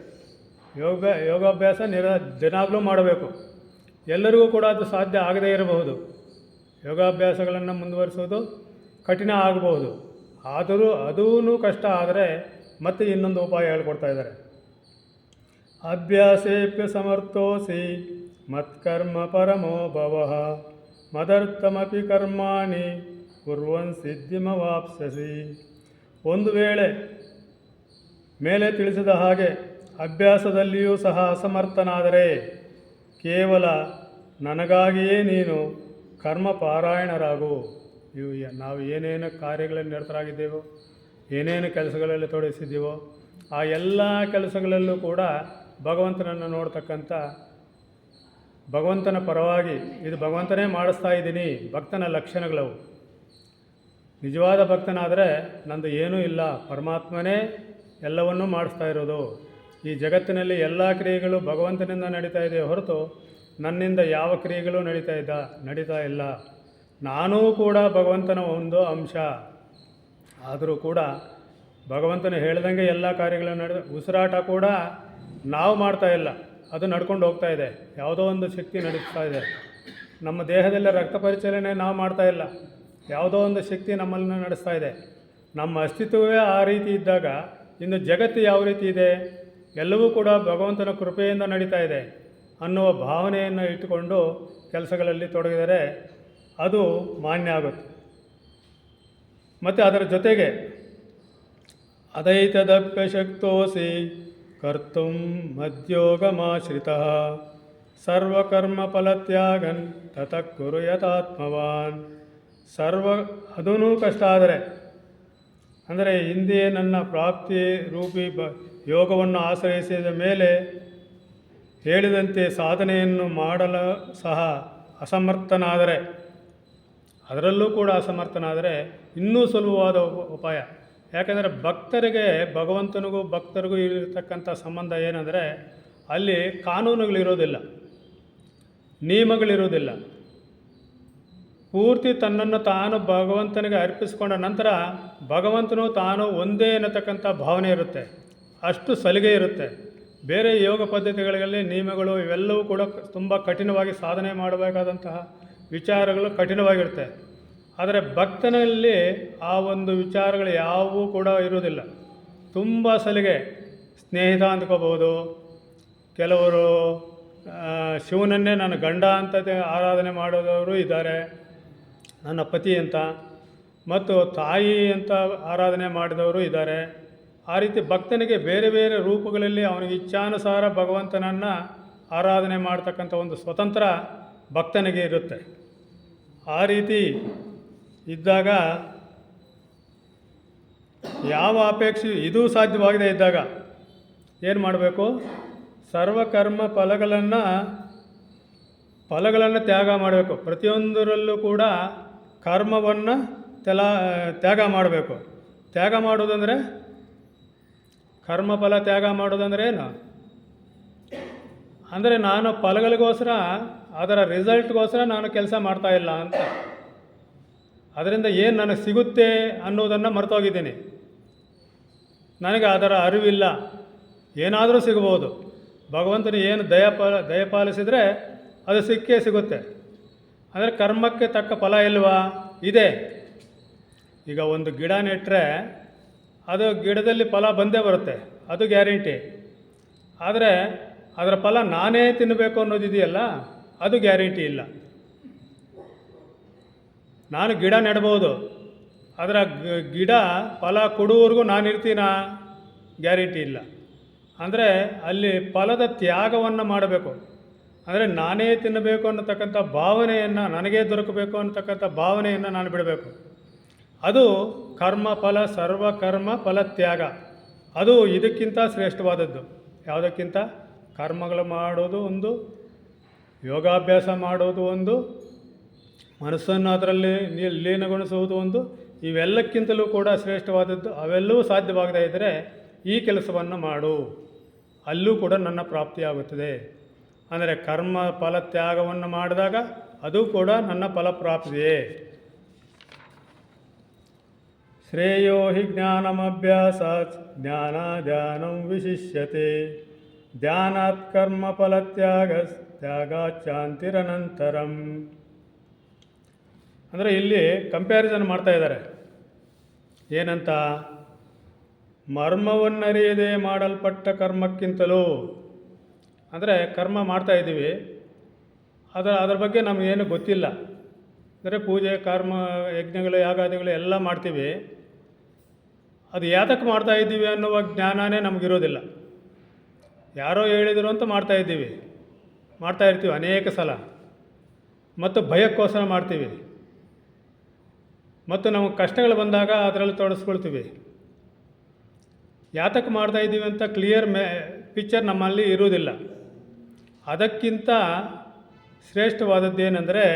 ಯೋಗಾಭ್ಯಾಸ ದಿನಾಗಲೂ ಮಾಡಬೇಕು. ಎಲ್ಲರಿಗೂ ಕೂಡ ಅದು ಸಾಧ್ಯ ಆಗದೇ ಇರಬಹುದು. ಯೋಗಾಭ್ಯಾಸಗಳನ್ನು ಮುಂದುವರಿಸೋದು ಕಠಿಣ ಆಗಬಹುದು. ಆದರೂ ಅದೂ ಕಷ್ಟ ಆದರೆ ಮತ್ತೆ ಇನ್ನೊಂದು ಉಪಾಯ ಹೇಳ್ಕೊಡ್ತಾ ಇದ್ದಾರೆ. ಅಭ್ಯಾಸೇಪ್ಯ ಸಮರ್ಥೋಸಿ ಮತ್ಕರ್ಮ ಪರಮೋ ಭವಃ ಮದರ್ಥಮಪಿ ಕರ್ಮಾಣಿ ಕುರ್ವನ್ ಸಿದ್ಧಿಮವಾಪ್ಸ್ಯಸಿ. ಒಂದು ವೇಳೆ ಮೇಲೆ ತಿಳಿಸಿದ ಹಾಗೆ ಅಭ್ಯಾಸದಲ್ಲಿಯೂ ಸಹ ಅಸಮರ್ಥನಾದರೆ ಕೇವಲ ನನಗಾಗಿಯೇ ನೀನು ಕರ್ಮಪಾರಾಯಣರಾಗು. ನಾವು ಏನೇನು ಕಾರ್ಯಗಳಲ್ಲಿ ನಿರತರಾಗಿದ್ದೇವೋ, ಏನೇನು ಕೆಲಸಗಳಲ್ಲಿ ತೊಡಗಿಸಿದ್ದೀವೋ ಆ ಎಲ್ಲ ಕೆಲಸಗಳಲ್ಲೂ ಕೂಡ ಭಗವಂತನನ್ನು ನೋಡ್ತಕ್ಕಂಥ, ಭಗವಂತನ ಪರವಾಗಿ ಇದು ಭಗವಂತನೇ ಮಾಡಿಸ್ತಾ ಇದ್ದೀನಿ ಭಕ್ತನ ಲಕ್ಷಣಗಳವು. ನಿಜವಾದ ಭಕ್ತನಾದರೆ ನಂದು ಏನೂ ಇಲ್ಲ, ಪರಮಾತ್ಮನೇ ಎಲ್ಲವನ್ನೂ ಮಾಡಿಸ್ತಾ ಇರೋದು. ಈ ಜಗತ್ತಿನಲ್ಲಿ ಎಲ್ಲ ಕ್ರಿಯೆಗಳು ಭಗವಂತನಿಂದ ನಡೀತಾ ಇದೆ ಹೊರತು ನನ್ನಿಂದ ಯಾವ ಕ್ರಿಯೆಗಳು ನಡೀತಾ ಇಲ್ಲ. ನಾನೂ ಕೂಡ ಭಗವಂತನ ಒಂದು ಅಂಶ. ಆದರೂ ಕೂಡ ಭಗವಂತನು ಹೇಳ್ದಂಗೆ ಎಲ್ಲ ಕಾರ್ಯಗಳು ಉಸಿರಾಟ ಕೂಡ ನಾವು ಮಾಡ್ತಾ ಇಲ್ಲ, ಅದು ನಡ್ಕೊಂಡು ಹೋಗ್ತಾ ಇದೆ. ಯಾವುದೋ ಒಂದು ಶಕ್ತಿ ನಡೀತಾ ಇದೆ. ನಮ್ಮ ದೇಹದಲ್ಲಿ ರಕ್ತ ಪರಿಚಲನೆ ನಾವು ಮಾಡ್ತಾ ಇಲ್ಲ, ಯಾವುದೋ ಒಂದು ಶಕ್ತಿ ನಮ್ಮನ್ನು ನಡೆಸ್ತಾ ಇದೆ. ನಮ್ಮ ಅಸ್ತಿತ್ವವೇ ಆ ರೀತಿ ಇದ್ದಾಗ ಇನ್ನು ಜಗತ್ತು ಯಾವ ರೀತಿ ಇದೆ? ಎಲ್ಲವೂ ಕೂಡ ಭಗವಂತನ ಕೃಪೆಯಿಂದ ನಡೀತಾ ಇದೆ ಅನ್ನುವ ಭಾವನೆಯನ್ನು ಇಟ್ಟುಕೊಂಡು ಕೆಲಸಗಳಲ್ಲಿ ತೊಡಗಿದರೆ ಅದು ಮಾನ್ಯ ಆಗುತ್ತೆ. ಮತ್ತು ಅದರ ಜೊತೆಗೆ ಅದೈತದಪ್ಯ ಶಕ್ತೋಸಿ ಕರ್ತುಂ ಮದ್ಯೋಗಮಾಶ್ರಿತಃ ಸರ್ವಕರ್ಮ ಫಲತ್ಯಾಗನ್ ತತಃ ಕುರು ಯಥಾತ್ಮವಾನ್. ಅದೂ ಕಷ್ಟ ಆದರೆ, ಅಂದರೆ ಹಿಂದೆ ನನ್ನ ಪ್ರಾಪ್ತಿ ರೂಪಿ ಯೋಗವನ್ನು ಆಶ್ರಯಿಸಿದ ಮೇಲೆ ಹೇಳಿದಂತೆ ಸಾಧನೆಯನ್ನು ಮಾಡಲು ಸಹ ಅಸಮರ್ಥನಾದರೆ, ಅದರಲ್ಲೂ ಕೂಡ ಅಸಮರ್ಥನಾದರೆ ಇನ್ನೂ ಸುಲಭವಾದ ಉಪಾಯ. ಯಾಕೆಂದರೆ ಭಕ್ತರಿಗೆ, ಭಗವಂತನಿಗೂ ಭಕ್ತರಿಗೂ ಇರತಕ್ಕಂಥ ಸಂಬಂಧ ಏನಂದರೆ ಅಲ್ಲಿ ಕಾನೂನುಗಳಿರೋದಿಲ್ಲ, ನಿಯಮಗಳಿರೋದಿಲ್ಲ. ಪೂರ್ತಿ ತನ್ನನ್ನು ತಾನು ಭಗವಂತನಿಗೆ ಅರ್ಪಿಸಿಕೊಂಡ ನಂತರ ಭಗವಂತನು ತಾನು ಒಂದೇ ಅನ್ನತಕ್ಕಂಥ ಭಾವನೆ ಇರುತ್ತೆ, ಅಷ್ಟು ಸಲಿಗೆ ಇರುತ್ತೆ. ಬೇರೆ ಯೋಗ ಪದ್ಧತಿಗಳಲ್ಲಿ ನಿಯಮಗಳು ಇವೆಲ್ಲವೂ ಕೂಡ ತುಂಬ ಕಠಿಣವಾಗಿ ಸಾಧನೆ ಮಾಡಬೇಕಾದಂತಹ ವಿಚಾರಗಳು ಕಠಿಣವಾಗಿರುತ್ತೆ. ಆದರೆ ಭಕ್ತನಲ್ಲಿ ಆ ಒಂದು ವಿಚಾರಗಳು ಯಾವುವೂ ಕೂಡ ಇರುವುದಿಲ್ಲ, ತುಂಬ ಸಲಿಗೆ. ಸ್ನೇಹಿತ ಅಂದ್ಕೋಬಹುದು, ಕೆಲವರು ಶಿವನನ್ನೇ ನನ್ನ ಗಂಡ ಅಂತ ಆರಾಧನೆ ಮಾಡೋದವರು ಇದ್ದಾರೆ, ನನ್ನ ಪತಿ ಅಂತ, ಮತ್ತು ತಾಯಿ ಅಂತ ಆರಾಧನೆ ಮಾಡಿದವರು ಇದ್ದಾರೆ. ಆ ರೀತಿ ಭಕ್ತನಿಗೆ ಬೇರೆ ಬೇರೆ ರೂಪಗಳಲ್ಲಿ ಅವನಿಗೆ ಇಚ್ಛಾನುಸಾರ ಭಗವಂತನನ್ನು ಆರಾಧನೆ ಮಾಡ್ತಕ್ಕಂಥ ಒಂದು ಸ್ವತಂತ್ರ ಭಕ್ತನಿಗೆ ಇರುತ್ತೆ. ಆ ರೀತಿ ಇದ್ದಾಗ ಯಾವ ಅಪೇಕ್ಷೆ ಇದೂ ಸಾಧ್ಯವಾಗದೇ ಇದ್ದಾಗ ಏನು ಮಾಡಬೇಕು? ಸರ್ವಕರ್ಮ ಫಲಗಳನ್ನು ತ್ಯಾಗ ಮಾಡಬೇಕು. ಪ್ರತಿಯೊಂದರಲ್ಲೂ ಕೂಡ ಕರ್ಮವನ್ನು ತ್ಯಾಗ ಮಾಡಬೇಕು. ತ್ಯಾಗ ಮಾಡೋದಂದರೆ, ಕರ್ಮಫಲ ತ್ಯಾಗ ಮಾಡೋದಂದರೆ ಏನು? ಅಂದರೆ ನಾನು ಫಲಗಳಿಗೋಸ್ಕರ, ಅದರ ರಿಸಲ್ಟ್ಗೋಸ್ಕರ ನಾನು ಕೆಲಸ ಮಾಡ್ತಾ ಇಲ್ಲ ಅಂತ. ಅದರಿಂದ ಏನು ನನಗೆ ಸಿಗುತ್ತೆ ಅನ್ನೋದನ್ನು ಮರ್ತೋಗಿದ್ದೀನಿ. ನನಗೆ ಅದರ ಅರಿವಿಲ್ಲ. ಏನಾದರೂ ಸಿಗ್ಬೋದು. ಭಗವಂತನು ಏನು ದಯಪಾಲಿಸಿದರೆ ಅದು ಸಿಕ್ಕೇ ಸಿಗುತ್ತೆ. ಅಂದರೆ ಕರ್ಮಕ್ಕೆ ತಕ್ಕ ಫಲ ಇಲ್ವಾ? ಇದೆ. ಈಗ ಒಂದು ಗಿಡ ನೆಟ್ಟರೆ ಅದು ಗಿಡದಲ್ಲಿ ಫಲ ಬಂದೇ ಬರುತ್ತೆ, ಅದು ಗ್ಯಾರಂಟಿ. ಆದರೆ ಅದರ ಫಲ ನಾನೇ ತಿನ್ನಬೇಕು ಅನ್ನೋದಿದೆಯಲ್ಲ, ಅದು ಗ್ಯಾರಂಟಿ ಇಲ್ಲ. ನಾನು ಗಿಡ ನೆಡ್ಬೋದು, ಅದರ ಗಿಡ ಫಲ ಕೊಡುವವರೆಗೂ ನಾನಿರ್ತೀನ? ಗ್ಯಾರಂಟಿ ಇಲ್ಲ. ಅಂದರೆ ಅಲ್ಲಿ ಫಲದ ತ್ಯಾಗವನ್ನು ಮಾಡಬೇಕು. ಅಂದರೆ ನಾನೇ ತಿನ್ನಬೇಕು ಅನ್ನತಕ್ಕಂಥ ಭಾವನೆಯನ್ನು, ನನಗೇ ದೊರಕಬೇಕು ಅನ್ನತಕ್ಕಂಥ ಭಾವನೆಯನ್ನು ನಾನು ಬಿಡಬೇಕು. ಅದು ಕರ್ಮ ಫಲ, ಸರ್ವಕರ್ಮ ಫಲ ತ್ಯಾಗ. ಅದು ಇದಕ್ಕಿಂತ ಶ್ರೇಷ್ಠವಾದದ್ದು. ಯಾವುದಕ್ಕಿಂತ? ಕರ್ಮಗಳು ಮಾಡೋದು ಒಂದು, ಯೋಗಾಭ್ಯಾಸ ಮಾಡೋದು ಒಂದು, ಮನಸ್ಸನ್ನು ಅದರಲ್ಲಿ ಲೀನಗೊಳಿಸುವುದು ಒಂದು, ಇವೆಲ್ಲಕ್ಕಿಂತಲೂ ಕೂಡ ಶ್ರೇಷ್ಠವಾದದ್ದು. ಅವೆಲ್ಲವೂ ಸಾಧ್ಯವಾಗದೇ ಇದ್ದರೆ ಈ ಕೆಲಸವನ್ನು ಮಾಡು, ಅಲ್ಲೂ ಕೂಡ ನನ್ನ ಪ್ರಾಪ್ತಿಯಾಗುತ್ತದೆ. ಅಂದರೆ ಕರ್ಮ ಫಲ ತ್ಯಾಗವನ್ನು ಮಾಡಿದಾಗ ಅದು ಕೂಡ ನನ್ನ ಫಲಪ್ರಾಪ್ತಿಯೇ. ಶ್ರೇಯೋ ಹಿ ಜ್ಞಾನಮಭ್ಯಾಸಾತ್ ಜ್ಞಾನಾಧ್ಯಾನಂ ವಿಶಿಷ್ಯತೆ ಧ್ಯಾನಾತ್ ಕರ್ಮ ಫಲತ್ಯಾಗಾಚಾಂತಿರನಂತರಂ. ಅಂದರೆ ಇಲ್ಲಿ ಕಂಪ್ಯಾರಿಸನ್ ಮಾಡ್ತಾ ಇದ್ದಾರೆ. ಏನಂತ? ಮರ್ಮವನ್ನರಿಯದೆ ಮಾಡಲ್ಪಟ್ಟ ಕರ್ಮಕ್ಕಿಂತಲೂ, ಅಂದರೆ ಕರ್ಮ ಮಾಡ್ತಾಯಿದ್ದೀವಿ, ಅದರ ಬಗ್ಗೆ ನಮಗೇನು ಗೊತ್ತಿಲ್ಲ. ಅಂದರೆ ಪೂಜೆ, ಕರ್ಮ, ಯಜ್ಞಗಳು, ಯಾಗಾದಿಗಳು ಎಲ್ಲ ಮಾಡ್ತೀವಿ. ಅದು ಯಾತಕ್ಕೆ ಮಾಡ್ತಾಯಿದ್ದೀವಿ ಅನ್ನುವ ಜ್ಞಾನವೇ ನಮಗಿರೋದಿಲ್ಲ. ಯಾರೋ ಹೇಳಿದರು ಅಂತ ಮಾಡ್ತಾಯಿರ್ತೀವಿ ಅನೇಕ ಸಲ. ಮತ್ತು ಭಯಕ್ಕೋಸ್ಕರ ಮಾಡ್ತೀವಿ. ಮತ್ತು ನಮಗೆ ಕಷ್ಟಗಳು ಬಂದಾಗ ಅದರಲ್ಲಿ ತೊಡಸ್ಕೊಳ್ತೀವಿ. ಯಾತಕ್ಕೆ ಮಾಡ್ತಾಯಿದ್ದೀವಿ ಅಂತ ಕ್ಲಿಯರ್ ಪಿಕ್ಚರ್ ನಮ್ಮಲ್ಲಿ ಇರುವುದಿಲ್ಲ. ಅದಕ್ಕಿಂತ ಶ್ರೇಷ್ಠವಾದದ್ದೇನೆಂದರೆ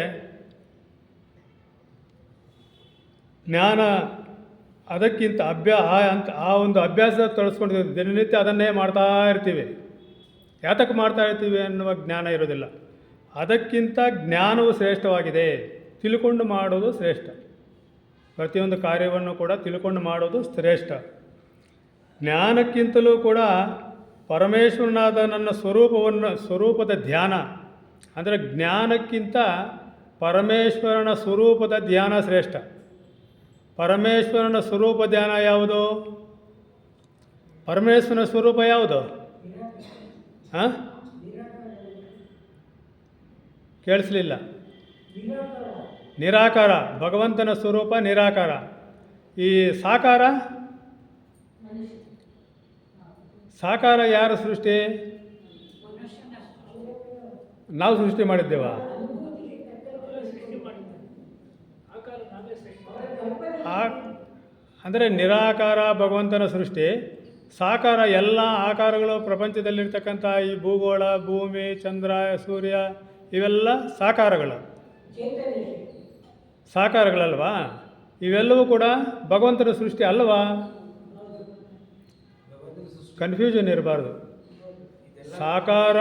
ಜ್ಞಾನ. ಅದಕ್ಕಿಂತ ಆ ಒಂದು ಅಭ್ಯಾಸ ತೊಡಸ್ಕೊಂಡಿದ್ದೀವಿ. ದಿನನಿತ್ಯ ಅದನ್ನೇ ಮಾಡ್ತಾ ಇರ್ತೀವಿ. ಯಾತಕ್ಕೆ ಮಾಡ್ತಾ ಇರ್ತೀವಿ ಅನ್ನುವ ಜ್ಞಾನ ಇರೋದಿಲ್ಲ. ಅದಕ್ಕಿಂತ ಜ್ಞಾನವು ಶ್ರೇಷ್ಠವಾಗಿದೆ. ತಿಳ್ಕೊಂಡು ಮಾಡೋದು ಶ್ರೇಷ್ಠ. ಪ್ರತಿಯೊಂದು ಕಾರ್ಯವನ್ನು ಕೂಡ ತಿಳ್ಕೊಂಡು ಮಾಡೋದು ಶ್ರೇಷ್ಠ. ಜ್ಞಾನಕ್ಕಿಂತಲೂ ಕೂಡ ಪರಮೇಶ್ವರನಾದ ನನ್ನ ಸ್ವರೂಪದ ಧ್ಯಾನ, ಅಂದರೆ ಜ್ಞಾನಕ್ಕಿಂತ ಪರಮೇಶ್ವರನ ಸ್ವರೂಪದ ಧ್ಯಾನ ಶ್ರೇಷ್ಠ. ಪರಮೇಶ್ವರನ ಸ್ವರೂಪ ಧ್ಯಾನ ಯಾವುದು? ಪರಮೇಶ್ವರನ ಸ್ವರೂಪ ಯಾವುದು? ಕೇಳಿಸ್ಲಿಲ್ಲ. ನಿರಾಕಾರ. ಭಗವಂತನ ಸ್ವರೂಪ ನಿರಾಕಾರ. ಈ ಸಾಕಾರ ಯಾರ ಸೃಷ್ಟಿ? ನಾವು ಸೃಷ್ಟಿ ಮಾಡಿದ್ದೇವ? ಅಂದರೆ ನಿರಾಕಾರ ಭಗವಂತನ ಸೃಷ್ಟಿ. ಸಾಕಾರ ಎಲ್ಲ ಆಕಾರಗಳು ಪ್ರಪಂಚದಲ್ಲಿರ್ತಕ್ಕಂಥ ಈ ಭೂಗೋಳ, ಭೂಮಿ, ಚಂದ್ರ, ಸೂರ್ಯ ಇವೆಲ್ಲ ಸಾಕಾರಗಳಲ್ವಾ? ಇವೆಲ್ಲವೂ ಕೂಡ ಭಗವಂತನ ಸೃಷ್ಟಿ ಅಲ್ವಾ? ಕನ್ಫ್ಯೂಷನ್ ಇರಬಾರ್ದು. ಸಾಕಾರ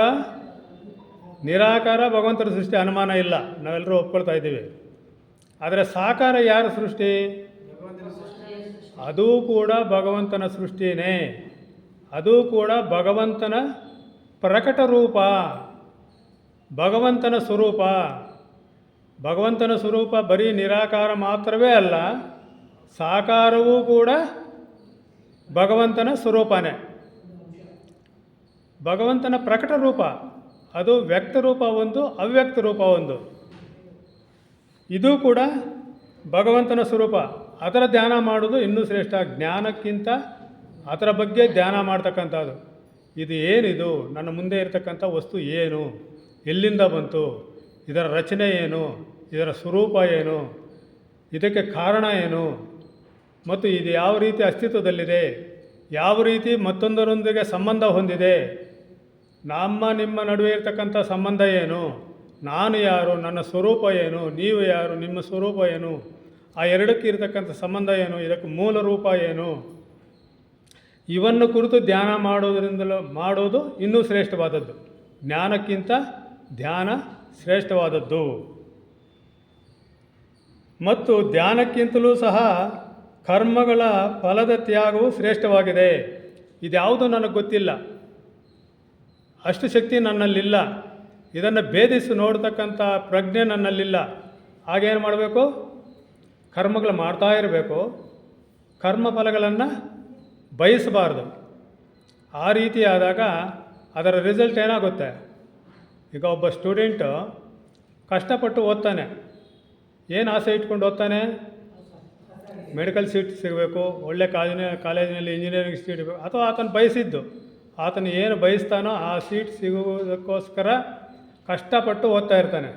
ನಿರಾಕಾರ ಭಗವಂತನ ಸೃಷ್ಟಿ, ಅನುಮಾನ ಇಲ್ಲ, ನಾವೆಲ್ಲರೂ ಒಪ್ಕೊಳ್ತಾ ಇದ್ದೀವಿ. ಆದರೆ ಸಾಕಾರ ಯಾರ ಸೃಷ್ಟಿ? ಅದೂ ಕೂಡ ಭಗವಂತನ ಸೃಷ್ಟಿನೇ. ಅದೂ ಕೂಡ ಭಗವಂತನ ಪ್ರಕಟ ರೂಪ, ಭಗವಂತನ ಸ್ವರೂಪ. ಭಗವಂತನ ಸ್ವರೂಪ ಬರೀ ನಿರಾಕಾರ ಮಾತ್ರವೇ ಅಲ್ಲ, ಸಾಕಾರವೂ ಕೂಡ ಭಗವಂತನ ಸ್ವರೂಪನೇ. ಭಗವಂತನ ಪ್ರಕಟ ರೂಪ ಅದು ವ್ಯಕ್ತ ರೂಪ ಒಂದು, ಅವ್ಯಕ್ತ ರೂಪ ಒಂದು. ಇದು ಕೂಡ ಭಗವಂತನ ಸ್ವರೂಪ. ಅದರ ಧ್ಯಾನ ಮಾಡೋದು ಇನ್ನೂ ಶ್ರೇಷ್ಠ. ಜ್ಞಾನಕ್ಕಿಂತ ಅದರ ಬಗ್ಗೆ ಧ್ಯಾನ ಮಾಡ್ತಕ್ಕಂಥದ್ದು. ಇದು ಏನಿದು? ನನ್ನ ಮುಂದೆ ಇರತಕ್ಕಂಥ ವಸ್ತು ಏನು? ಎಲ್ಲಿಂದ ಬಂತು? ಇದರ ರಚನೆ ಏನು? ಇದರ ಸ್ವರೂಪ ಏನು? ಇದಕ್ಕೆ ಕಾರಣ ಏನು? ಮತ್ತು ಇದು ಯಾವ ರೀತಿ ಅಸ್ತಿತ್ವದಲ್ಲಿದೆ? ಯಾವ ರೀತಿ ಮತ್ತೊಂದರೊಂದಿಗೆ ಸಂಬಂಧ ಹೊಂದಿದೆ? ನಿಮ್ಮ ನಡುವೆ ಇರತಕ್ಕಂಥ ಸಂಬಂಧ ಏನು? ನಾನು ಯಾರು? ನನ್ನ ಸ್ವರೂಪ ಏನು? ನೀವು ಯಾರು? ನಿಮ್ಮ ಸ್ವರೂಪ ಏನು? ಆ ಎರಡಕ್ಕೆ ಇರತಕ್ಕಂಥ ಸಂಬಂಧ ಏನು? ಇದಕ್ಕೆ ಮೂಲ ರೂಪ ಏನು? ಇವನ್ನು ಕುರಿತು ಧ್ಯಾನ ಮಾಡೋದು ಇನ್ನೂ ಶ್ರೇಷ್ಠವಾದದ್ದು. ಜ್ಞಾನಕ್ಕಿಂತ ಧ್ಯಾನ ಶ್ರೇಷ್ಠವಾದದ್ದು. ಮತ್ತು ಧ್ಯಾನಕ್ಕಿಂತಲೂ ಸಹ ಕರ್ಮಗಳ ಫಲದ ತ್ಯಾಗವು ಶ್ರೇಷ್ಠವಾಗಿದೆ. ಇದ್ಯಾವುದು ನನಗೆ ಗೊತ್ತಿಲ್ಲ, ಅಷ್ಟು ಶಕ್ತಿ ನನ್ನಲ್ಲಿಲ್ಲ. ಇದನ್ನು ಭೇದಿಸಿ ನೋಡ್ತಕ್ಕಂಥ ಪ್ರಜ್ಞೆ ನನ್ನಲ್ಲಿಲ್ಲ. ಆಗೇನು ಮಾಡಬೇಕು? ಕರ್ಮಗಳು ಮಾಡ್ತಾ ಇರಬೇಕು. ಕರ್ಮಫಲಗಳನ್ನು ಬಯಸಬಾರ್ದು. ಆ ರೀತಿ ಆದಾಗ ಅದರ ರಿಸಲ್ಟ್ ಏನಾಗುತ್ತೆ? ಈಗ ಒಬ್ಬ ಸ್ಟೂಡೆಂಟು ಕಷ್ಟಪಟ್ಟು ಓದ್ತಾನೆ. ಏನು ಆಸೆ ಇಟ್ಕೊಂಡು ಓದ್ತಾನೆ? ಮೆಡಿಕಲ್ ಸೀಟ್ ಸಿಗಬೇಕು, ಒಳ್ಳೆ ಕಾಲೇಜಿನಲ್ಲಿ ಇಂಜಿನಿಯರಿಂಗ್ ಸೀಟ್ ಇರಬೇಕು, ಅಥವಾ ಆತನು ಬಯಸಿದ್ದು, ಆತನು ಏನು ಬಯಸ್ತಾನೋ ಆ ಸೀಟ್ ಸಿಗುವುದಕ್ಕೋಸ್ಕರ ಕಷ್ಟಪಟ್ಟು ಓದ್ತಾ ಇರ್ತಾನೆ.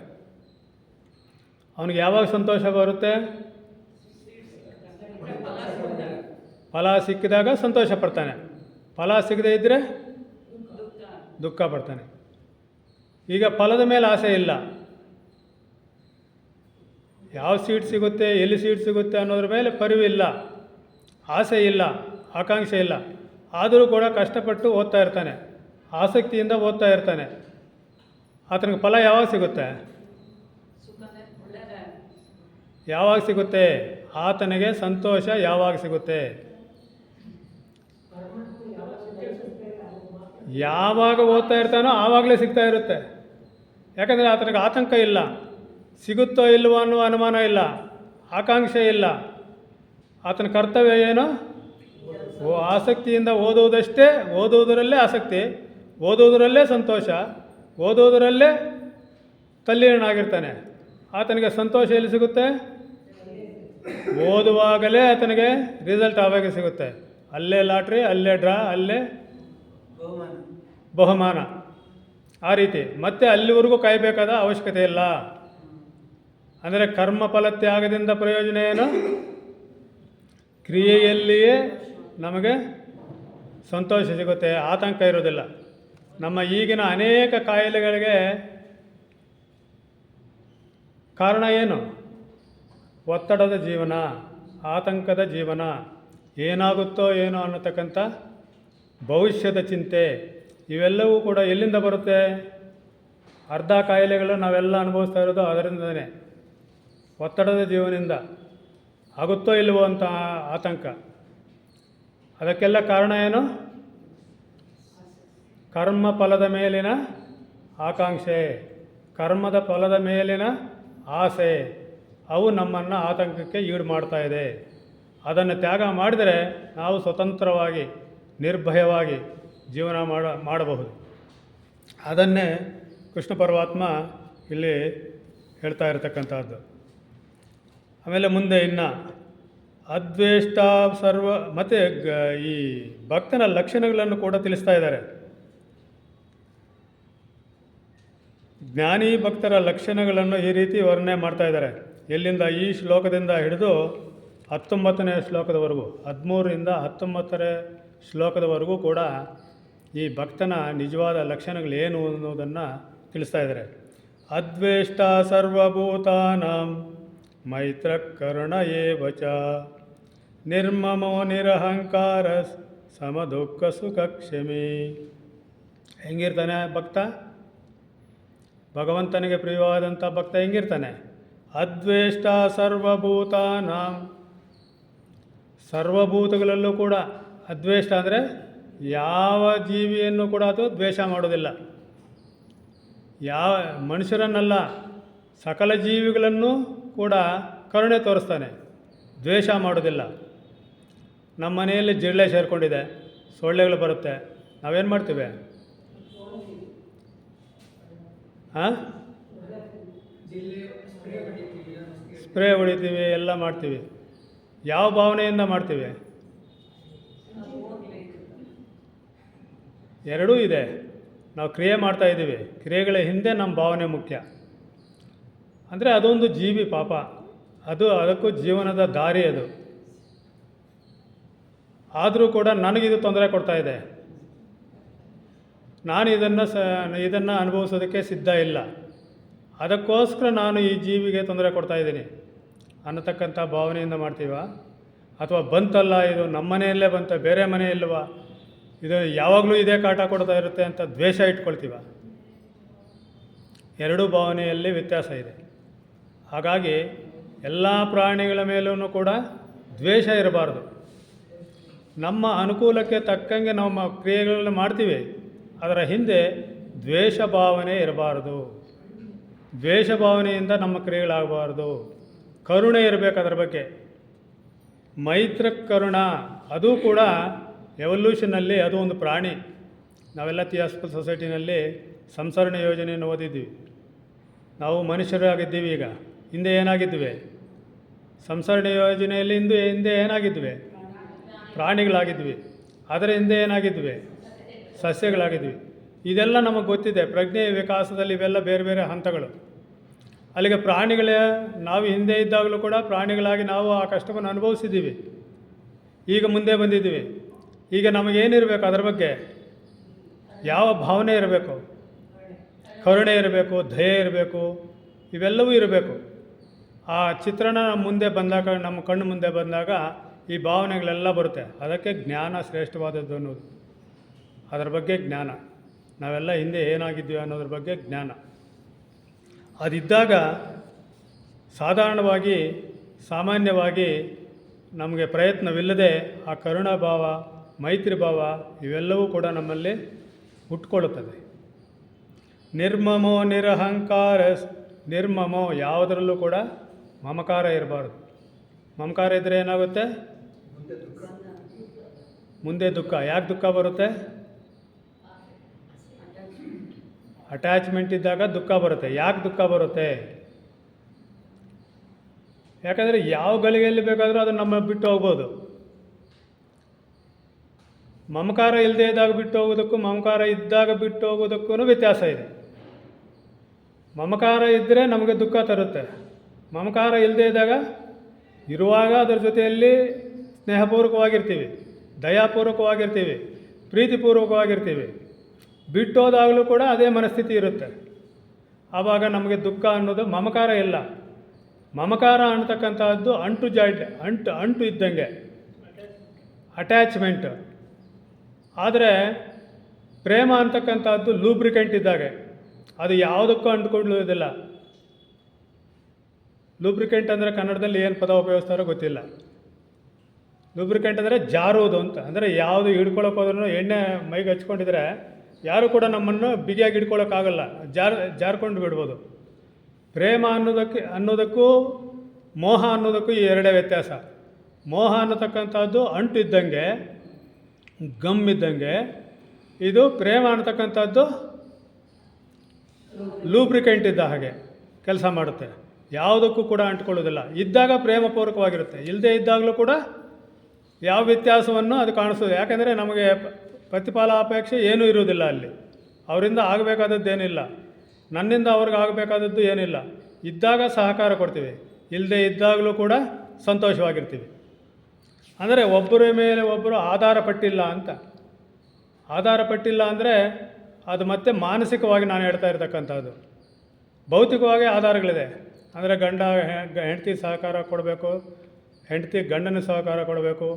ಅವನಿಗೆ ಯಾವಾಗ ಸಂತೋಷ ಬರುತ್ತೆ? ಫಲ ಸಿಕ್ಕಿದಾಗ ಸಂತೋಷ ಪಡ್ತಾನೆ. ಫಲ ಸಿಗದೇ ಇದ್ದರೆ ದುಃಖ ಪಡ್ತಾನೆ. ಈಗ ಫಲದ ಮೇಲೆ ಆಸೆ ಇಲ್ಲ. ಯಾವ ಸೀಟ್ ಸಿಗುತ್ತೆ, ಎಲ್ಲಿ ಸೀಟ್ ಸಿಗುತ್ತೆ ಅನ್ನೋದ್ರ ಮೇಲೆ ಪರಿವಿಲ್ಲ, ಆಸೆ ಇಲ್ಲ, ಆಕಾಂಕ್ಷೆ ಇಲ್ಲ. ಆದರೂ ಕೂಡ ಕಷ್ಟಪಟ್ಟು ಓದ್ತಾ ಇರ್ತಾನೆ, ಆಸಕ್ತಿಯಿಂದ ಓದ್ತಾ ಇರ್ತಾನೆ. ಆತನಿಗೆ ಫಲ ಯಾವಾಗ ಸಿಗುತ್ತೆ? ಯಾವಾಗ ಸಿಗುತ್ತೆ? ಆತನಿಗೆ ಸಂತೋಷ ಯಾವಾಗ ಸಿಗುತ್ತೆ? ಯಾವಾಗ ಓದ್ತಾ ಇರ್ತಾನೋ ಆವಾಗಲೇ ಸಿಗ್ತಾ ಇರುತ್ತೆ. ಯಾಕಂದರೆ ಆತನಿಗೆ ಆತಂಕ ಇಲ್ಲ, ಸಿಗುತ್ತೋ ಇಲ್ಲವೋ ಅನ್ನುವ ಅನುಮಾನ ಇಲ್ಲ, ಆಕಾಂಕ್ಷೆ ಇಲ್ಲ. ಆತನ ಕರ್ತವ್ಯ ಏನು? ಆಸಕ್ತಿಯಿಂದ ಓದುವುದಷ್ಟೇ, ಓದುವುದರಲ್ಲೇ ಆಸಕ್ತಿ, ಓದುವುದರಲ್ಲೇ ಸಂತೋಷ, ಓದುವುದರಲ್ಲೇ ತಲ್ಲೀನನಾಗಿರ್ತಾನೆ. ಆತನಿಗೆ ಸಂತೋಷ ಎಲ್ಲಿ ಸಿಗುತ್ತೆ? ಓದುವಾಗಲೇ ಆತನಿಗೆ ರಿಸಲ್ಟ್ ಆವಾಗ ಸಿಗುತ್ತೆ. ಅಲ್ಲೇ ಲಾಟ್ರಿ, ಅಲ್ಲೇ ಡ್ರಾ, ಅಲ್ಲೇ ಬಹುಮಾನ. ಆ ರೀತಿ ಮತ್ತೆ ಅಲ್ಲಿವರೆಗೂ ಕಾಯಬೇಕಾದ ಅವಶ್ಯಕತೆ ಇಲ್ಲ. ಅಂದರೆ ಕರ್ಮಫಲ ತ್ಯಾಗದಿಂದ ಪ್ರಯೋಜನ ಏನು? ಕ್ರಿಯೆಯಲ್ಲಿಯೇ ನಮಗೆ ಸಂತೋಷ ಸಿಗುತ್ತೆ, ಆತಂಕ ಇರೋದಿಲ್ಲ. ನಮ್ಮ ಈಗಿನ ಅನೇಕ ಕಾಯಿಲೆಗಳಿಗೆ ಕಾರಣ ಏನು? ಒತ್ತಡದ ಜೀವನ, ಆತಂಕದ ಜೀವನ, ಏನಾಗುತ್ತೋ ಏನೋ ಅನ್ನತಕ್ಕಂಥ ಭವಿಷ್ಯದ ಚಿಂತೆ. ಇವೆಲ್ಲವೂ ಕೂಡ ಎಲ್ಲಿಂದ ಬರುತ್ತೆ? ಅರ್ಧ ಕಾಯಿಲೆಗಳು ನಾವೆಲ್ಲ ಅನುಭವಿಸ್ತಾ ಇರೋದು ಅದರಿಂದನೇ, ಒತ್ತಡದ ಜೀವನದಿಂದ. ಆಗುತ್ತೋ ಇಲ್ಲವೋ ಅಂತ ಆತಂಕ. ಅದಕ್ಕೆಲ್ಲ ಕಾರಣ ಏನು? ಕರ್ಮ ಫಲದ ಮೇಲಿನ ಆಕಾಂಕ್ಷೆ, ಕರ್ಮದ ಫಲದ ಮೇಲಿನ ಆಸೆ, ಅವು ನಮ್ಮನ್ನು ಆತಂಕಕ್ಕೆ ಈಡು ಮಾಡ್ತಾ ಇದೆ. ಅದನ್ನು ತ್ಯಾಗ ಮಾಡಿದರೆ ನಾವು ಸ್ವತಂತ್ರವಾಗಿ, ನಿರ್ಭಯವಾಗಿ ಜೀವನ ಮಾಡಬಹುದು. ಅದನ್ನೇ ಕೃಷ್ಣ ಪರಮಾತ್ಮ ಇಲ್ಲಿ ಹೇಳ್ತಾ ಇರತಕ್ಕಂಥದ್ದು. ಆಮೇಲೆ ಮುಂದೆ ಇನ್ನು ಅದ್ವೇಷ್ಟ ಸರ್ವ, ಮತ್ತು ಈ ಭಕ್ತನ ಲಕ್ಷಣಗಳನ್ನು ಕೂಡ ತಿಳಿಸ್ತಾ ಇದ್ದಾರೆ. ಜ್ಞಾನಿ ಭಕ್ತರ ಲಕ್ಷಣಗಳನ್ನು ಈ ರೀತಿ ವರ್ಣನೆ ಮಾಡ್ತಾ ಇದ್ದಾರೆ. ಎಲ್ಲಿಂದ? ಈ ಶ್ಲೋಕದಿಂದ ಹಿಡಿದು 19ನೇ ಶ್ಲೋಕದವರೆಗೂ, 13ರಿಂದ 19ನೇ ಶ್ಲೋಕದವರೆಗೂ ಕೂಡ ಈ ಭಕ್ತನ ನಿಜವಾದ ಲಕ್ಷಣಗಳೇನು ಅನ್ನೋದನ್ನು ತಿಳಿಸ್ತಾ ಇದ್ದಾರೆ. ಅದ್ವೇಷ್ಟ ಸರ್ವಭೂತಾನಾಂ ಮೈತ್ರ ಕರುಣ ಏವ ಚ ನಿರ್ಮಮೋ ನಿರಹಂಕಾರ ಸಮದುಃಖ ಸುಖ ಕ್ಷಮಿ. ಹೆಂಗಿರ್ತಾನೆ ಭಕ್ತ? ಭಗವಂತನಿಗೆ ಪ್ರಿಯವಾದಂಥ ಭಕ್ತ ಹೆಂಗಿರ್ತಾನೆ? ಅದ್ವೇಷ್ಟ ಸರ್ವಭೂತಾನಾಂ, ಸರ್ವಭೂತಗಳಲ್ಲೂ ಕೂಡ ಅದ್ವೇಷ್ಟ ಅಂದರೆ ಯಾವ ಜೀವಿಯನ್ನು ಕೂಡ ಅದು ದ್ವೇಷ ಮಾಡೋದಿಲ್ಲ. ಯಾವ ಮನುಷ್ಯರನ್ನಲ್ಲ, ಸಕಲ ಜೀವಿಗಳನ್ನು ಕೂಡ ಕರುಣೆ ತೋರಿಸ್ತಾನೆ, ದ್ವೇಷ ಮಾಡೋದಿಲ್ಲ. ನಮ್ಮ ಮನೆಯಲ್ಲಿ ಜಿರಳೆ ಸೇರಿಕೊಂಡಿದೆ, ಸೊಳ್ಳೆಗಳು ಬರುತ್ತೆ, ನಾವೇನು ಮಾಡ್ತೀವಿ? ಸ್ಪ್ರೇ ಹೊಡಿತೀವಿ, ಎಲ್ಲ ಮಾಡ್ತೀವಿ. ಯಾವ ಭಾವನೆಯಿಂದ ಮಾಡ್ತೀವಿ? ಎರಡೂ ಇದೆ. ನಾವು ಕ್ರಿಯೆ ಮಾಡ್ತಾ ಇದ್ದೀವಿ, ಕ್ರಿಯೆಗಳ ಹಿಂದೆ ನಮ್ಮ ಭಾವನೆ ಮುಖ್ಯ. ಅಂದರೆ ಅದೊಂದು ಜೀವಿ ಪಾಪ, ಅದಕ್ಕೂ ಜೀವನದ ದಾರಿ ಅದು. ಆದರೂ ಕೂಡ ನನಗಿದು ತೊಂದರೆ ಕೊಡ್ತಾ ಇದೆ, ನಾನು ಇದನ್ನು ಅನುಭವಿಸೋದಕ್ಕೆ ಸಿದ್ಧ ಇಲ್ಲ, ಅದಕ್ಕೋಸ್ಕರ ನಾನು ಈ ಜೀವಿಗೆ ತೊಂದರೆ ಕೊಡ್ತಾ ಇದ್ದೀನಿ ಅನ್ನತಕ್ಕಂಥ ಭಾವನೆಯಿಂದ ಮಾಡ್ತೀವ? ಅಥವಾ ಬಂತಲ್ಲ ಇದು ನಮ್ಮ ಮನೆಯಲ್ಲೇ ಬಂತ, ಬೇರೆ ಮನೆ ಇಲ್ವಾ, ಇದು ಯಾವಾಗಲೂ ಇದೇ ಕಾಟ ಕೊಡ್ತಾ ಇರುತ್ತೆ ಅಂತ ದ್ವೇಷ ಇಟ್ಕೊಳ್ತೀವ? ಎರಡೂ ಭಾವನೆಯಲ್ಲಿ ವ್ಯತ್ಯಾಸ ಇದೆ. ಹಾಗಾಗಿ ಎಲ್ಲ ಪ್ರಾಣಿಗಳ ಮೇಲೂ ಕೂಡ ದ್ವೇಷ ಇರಬಾರ್ದು. ನಮ್ಮ ಅನುಕೂಲಕ್ಕೆ ತಕ್ಕಂಗೆ ನಾವು ಕ್ರಿಯೆಗಳನ್ನು ಮಾಡ್ತೀವಿ, ಅದರ ಹಿಂದೆ ದ್ವೇಷ ಭಾವನೆ ಇರಬಾರ್ದು. ದ್ವೇಷ ಭಾವನೆಯಿಂದ ನಮ್ಮ ಕ್ರಿಯೆಗಳಾಗಬಾರ್ದು. ಕರುಣೆ ಇರಬೇಕು ಅದರ ಬಗ್ಗೆ. ಮೈತ್ರ ಕರುಣ ಅದು ಕೂಡ ಎವಲ್ಯೂಷನಲ್ಲಿ ಅದು ಒಂದು ಪ್ರಾಣಿ. ನಾವೆಲ್ಲ ಥಿಯಾಸಫಿಕಲ್ ಸೊಸೈಟಿನಲ್ಲಿ ಸಂಸರಣೆ ಯೋಜನೆಯನ್ನು ಓದಿದ್ವಿ. ನಾವು ಮನುಷ್ಯರಾಗಿದ್ದೀವಿ. ಈಗ ಹಿಂದೆ ಏನಾಗಿದ್ವಿ? ಸಂಸರಣೆ ಯೋಜನೆಯಲ್ಲಿ ಹಿಂದೆ ಏನಾಗಿದ್ವಿ? ಪ್ರಾಣಿಗಳಾಗಿದ್ವಿ. ಅದರ ಹಿಂದೆ ಏನಾಗಿದ್ವಿ? ಸಸ್ಯಗಳಾಗಿದ್ವಿ. ಇದೆಲ್ಲ ನಮಗೆ ಗೊತ್ತಿದೆ. ಪ್ರಜ್ಞೆಯ ವಿಕಾಸದಲ್ಲಿ ಇವೆಲ್ಲ ಬೇರೆ ಬೇರೆ ಹಂತಗಳು. ಅಲ್ಲಿಗೆ ಪ್ರಾಣಿಗಳೇ ನಾವು ಹಿಂದೆ ಇದ್ದಾಗಲೂ ಕೂಡ ಪ್ರಾಣಿಗಳಾಗಿ ನಾವು ಆ ಕಷ್ಟವನ್ನು ಅನುಭವಿಸಿದ್ದೀವಿ. ಈಗ ಮುಂದೆ ಬಂದಿದ್ದೀವಿ. ಈಗ ನಮಗೇನಿರಬೇಕು? ಅದರ ಬಗ್ಗೆ ಯಾವ ಭಾವನೆ ಇರಬೇಕು? ಕರುಣೆ ಇರಬೇಕು, ದಯೆ ಇರಬೇಕು, ಇವೆಲ್ಲವೂ ಇರಬೇಕು. ಆ ಚಿತ್ರಣ ನಮ್ಮ ಮುಂದೆ ಬಂದಾಗ, ನಮ್ಮ ಕಣ್ಣು ಮುಂದೆ ಬಂದಾಗ ಈ ಭಾವನೆಗಳೆಲ್ಲ ಬರುತ್ತೆ. ಅದಕ್ಕೆ ಜ್ಞಾನ ಶ್ರೇಷ್ಠವಾದದ್ದು ಅನ್ನೋದು. ಅದರ ಬಗ್ಗೆ ಜ್ಞಾನ. ನಾವೆಲ್ಲ ಹಿಂದೆ ಏನಾಗಿದ್ವಿ ಅನ್ನೋದ್ರ ಬಗ್ಗೆ ಜ್ಞಾನ. ಅದಿದ್ದಾಗ ಸಾಮಾನ್ಯವಾಗಿ ನಮಗೆ ಪ್ರಯತ್ನವಿಲ್ಲದೆ ಆ ಕರುಣಾಭಾವ, ಮೈತ್ರಿ ಭಾವ ಇವೆಲ್ಲವೂ ಕೂಡ ನಮ್ಮಲ್ಲಿ ಹುಟ್ಕೊಳ್ಳುತ್ತದೆ. ನಿರ್ಮಮೋ ನಿರಹಂಕಾರ. ನಿರ್ಮಮೋ, ಯಾವುದರಲ್ಲೂ ಕೂಡ ಮಮಕಾರ ಇರಬಾರ್ದು. ಮಮಕಾರ ಇದ್ದರೆ ಏನಾಗುತ್ತೆ? ಮುಂದೆ ದುಃಖ. ಯಾಕೆ ದುಃಖ ಬರುತ್ತೆ? ಅಟ್ಯಾಚ್ಮೆಂಟ್ ಇದ್ದಾಗ ದುಃಖ ಬರುತ್ತೆ. ಯಾಕೆ ದುಃಖ ಬರುತ್ತೆ? ಯಾಕಂದರೆ ಯಾವ ಗಳಿಗೆಯಲ್ಲಿ ಬೇಕಾದರೂ ಅದು ನಮ್ಮ ಬಿಟ್ಟು ಹೋಗ್ಬೋದು. ಮಮಕಾರ ಇಲ್ಲದೆ ಇದ್ದಾಗ ಬಿಟ್ಟು ಹೋಗೋದಕ್ಕೂ ಮಮಕಾರ ಇದ್ದಾಗ ಬಿಟ್ಟು ಹೋಗೋದಕ್ಕೂ ವ್ಯತ್ಯಾಸ ಇದೆ. ಮಮಕಾರ ಇದ್ದರೆ ನಮಗೆ ದುಃಖ ತರುತ್ತೆ. ಮಮಕಾರ ಇಲ್ಲದೆ ಇದ್ದಾಗ ಇರುವಾಗ ಅದರ ಜೊತೆಯಲ್ಲಿ ಸ್ನೇಹಪೂರ್ವಕವಾಗಿರ್ತೀವಿ, ದಯಾಪೂರ್ವಕವಾಗಿರ್ತೀವಿ, ಪ್ರೀತಿಪೂರ್ವಕವಾಗಿರ್ತೀವಿ. ಬಿಟ್ಟೋದಾಗಲೂ ಕೂಡ ಅದೇ ಮನಸ್ಥಿತಿ ಇರುತ್ತೆ. ಆವಾಗ ನಮಗೆ ದುಃಖ ಅನ್ನೋದು ಮಮಕಾರ ಇಲ್ಲ. ಮಮಕಾರ ಅನ್ನತಕ್ಕಂಥದ್ದು ಅಂಟು ಇದ್ದಂಗೆ, ಅಟ್ಯಾಚ್ಮೆಂಟ್. ಆದರೆ ಪ್ರೇಮ ಅಂತಕ್ಕಂಥದ್ದು ಲೂಬ್ರಿಕೆಂಟ್ ಇದ್ದಾಗೆ, ಅದು ಯಾವುದಕ್ಕೂ ಅಂಟ್ಕೊಳ್ಳೋದಿಲ್ಲ. ಲೂಬ್ರಿಕೆಂಟ್ ಅಂದರೆ ಕನ್ನಡದಲ್ಲಿ ಏನು ಪದ ಉಪಯೋಗಿಸ್ತಾರೋ ಗೊತ್ತಿಲ್ಲ. ಲೂಬ್ರಿಕೆಂಟ್ ಅಂದರೆ ಜಾರುವುದು ಅಂತ. ಅಂದರೆ ಯಾವುದು ಹಿಡ್ಕೊಳ್ಳೋಕೆ ಹೋದ್ರೂ ಎಣ್ಣೆ ಮೈಗೆ ಹಚ್ಕೊಂಡಿದ್ರೆ ಯಾರೂ ಕೂಡ ನಮ್ಮನ್ನು ಬಿಗಿಯಾಗಿ ಹಿಡ್ಕೊಳ್ಳೋಕ್ಕಾಗಲ್ಲ, ಜಾರ್ಕೊಂಡು ಬಿಡ್ಬೋದು. ಪ್ರೇಮ ಅನ್ನೋದಕ್ಕೂ ಮೋಹ ಅನ್ನೋದಕ್ಕೂ ಈ ಎರಡೇ ವ್ಯತ್ಯಾಸ. ಮೋಹ ಅನ್ನತಕ್ಕಂಥದ್ದು ಅಂಟು ಇದ್ದಂಗೆ, ಗಮ್ ಇದ್ದಂಗೆ. ಇದು ಪ್ರೇಮ ಅನ್ನತಕ್ಕಂಥದ್ದು ಲೂಬ್ರಿಕೆಂಟ್ ಇದ್ದ ಹಾಗೆ ಕೆಲಸ ಮಾಡುತ್ತೆ. ಯಾವುದಕ್ಕೂ ಕೂಡ ಅಂಟ್ಕೊಳ್ಳೋದಿಲ್ಲ. ಇದ್ದಾಗ ಪ್ರೇಮಪೂರ್ವಕವಾಗಿರುತ್ತೆ, ಇಲ್ಲದೇ ಇದ್ದಾಗಲೂ ಕೂಡ ಯಾವ ವ್ಯತ್ಯಾಸವನ್ನು ಅದು ಕಾಣಿಸೋದು. ಯಾಕೆಂದರೆ ನಮಗೆ ಪ್ರತಿಫಲಾಪೇಕ್ಷೆ ಏನೂ ಇರುವುದಿಲ್ಲ ಅಲ್ಲಿ. ಅವರಿಂದ ಆಗಬೇಕಾದದ್ದೇನಿಲ್ಲ, ನನ್ನಿಂದ ಅವ್ರಿಗೆ ಆಗಬೇಕಾದದ್ದು ಏನಿಲ್ಲ. ಇದ್ದಾಗ ಸಹಕಾರ ಕೊಡ್ತೀವಿ, ಇಲ್ಲದೇ ಇದ್ದಾಗಲೂ ಕೂಡ ಸಂತೋಷವಾಗಿರ್ತೀವಿ. ಅಂದರೆ ಒಬ್ಬರ ಮೇಲೆ ಒಬ್ಬರು ಆಧಾರ ಪಟ್ಟಿಲ್ಲ ಅಂತ. ಆಧಾರ ಪಟ್ಟಿಲ್ಲ ಅಂದರೆ ಅದು ಮತ್ತೆ ಮಾನಸಿಕವಾಗಿ ನಾನು ಹೇಳ್ತಾ ಇರ್ತಕ್ಕಂಥದ್ದು. ಭೌತಿಕವಾಗಿ ಆಧಾರಗಳಿದೆ. ಅಂದರೆ ಗಂಡ ಹೆಂಡತಿ ಸಹಕಾರ ಕೊಡಬೇಕು, ಹೆಂಡತಿ ಗಂಡನ ಸಹಕಾರ ಕೊಡಬೇಕು,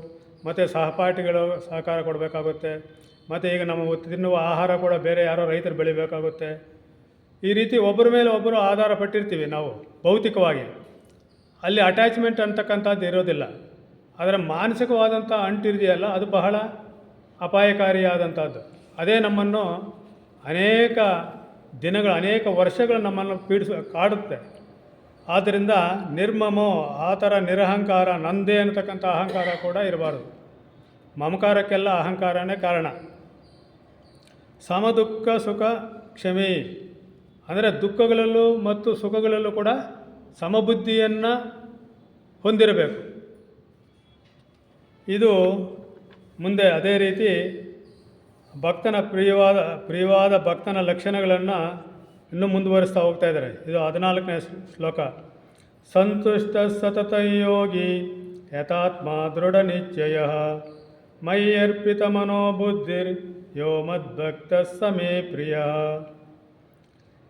ಮತ್ತು ಸಹಪಾಠಿಗಳು ಸಹಕಾರ ಕೊಡಬೇಕಾಗುತ್ತೆ. ಮತ್ತು ಈಗ ನಮ್ಮ ತಿನ್ನುವ ಆಹಾರ ಕೂಡ ಬೇರೆ ಯಾರೋ ರೈತರು ಬೆಳಿಬೇಕಾಗುತ್ತೆ. ಈ ರೀತಿ ಒಬ್ಬರ ಮೇಲೆ ಒಬ್ಬರು ಆಧಾರ ಪಟ್ಟಿರ್ತೀವಿ ನಾವು ಭೌತಿಕವಾಗಿ. ಅಲ್ಲಿ ಅಟ್ಯಾಚ್ಮೆಂಟ್ ಅಂತಕ್ಕಂಥದ್ದು ಇರೋದಿಲ್ಲ. ಆದರೆ ಮಾನಸಿಕವಾದಂಥ ಅಂಟಿದೆಯಲ್ಲ, ಅದು ಬಹಳ ಅಪಾಯಕಾರಿಯಾದಂಥದ್ದು. ಅದೇ ನಮ್ಮನ್ನು ಅನೇಕ ದಿನಗಳು, ಅನೇಕ ವರ್ಷಗಳು ನಮ್ಮನ್ನು ಕಾಡುತ್ತೆ. ಆದ್ದರಿಂದ ನಿರ್ಮಮೋ, ಆ ಥರ ನಿರಹಂಕಾರ, ನಂದೇ ಅನ್ನತಕ್ಕಂಥ ಅಹಂಕಾರ ಕೂಡ ಇರಬಾರ್ದು. ಮಮಕಾರಕ್ಕೆಲ್ಲ ಅಹಂಕಾರನೇ ಕಾರಣ. ಸಮದುಃಖ ಸುಖ ಕ್ಷಮೆ, ಅಂದರೆ ದುಃಖಗಳಲ್ಲೂ ಮತ್ತು ಸುಖಗಳಲ್ಲೂ ಕೂಡ ಸಮಬುದ್ಧಿಯನ್ನು ಹೊಂದಿರಬೇಕು. ಇದು ಮುಂದೆ ಅದೇ ರೀತಿ ಭಕ್ತನ ಪ್ರಿಯವಾದ ಭಕ್ತನ ಲಕ್ಷಣಗಳನ್ನು ಇನ್ನೂ ಮುಂದುವರಿಸ್ತಾ ಹೋಗ್ತಾ ಇದ್ದಾರೆ. ಇದು 14ನೇ ಶ್ಲೋಕ. ಸಂತುಷ್ಟ ಸತತ ಯೋಗಿ ಯಥಾತ್ಮ ದೃಢ ನಿಶ್ಚಯ ಮಯ್ಯರ್ಪಿತ ಮನೋಬುದ್ಧಿರ್ ಯೋ ಮದ್ಭಕ್ತ ಸಮೇ ಪ್ರಿಯ.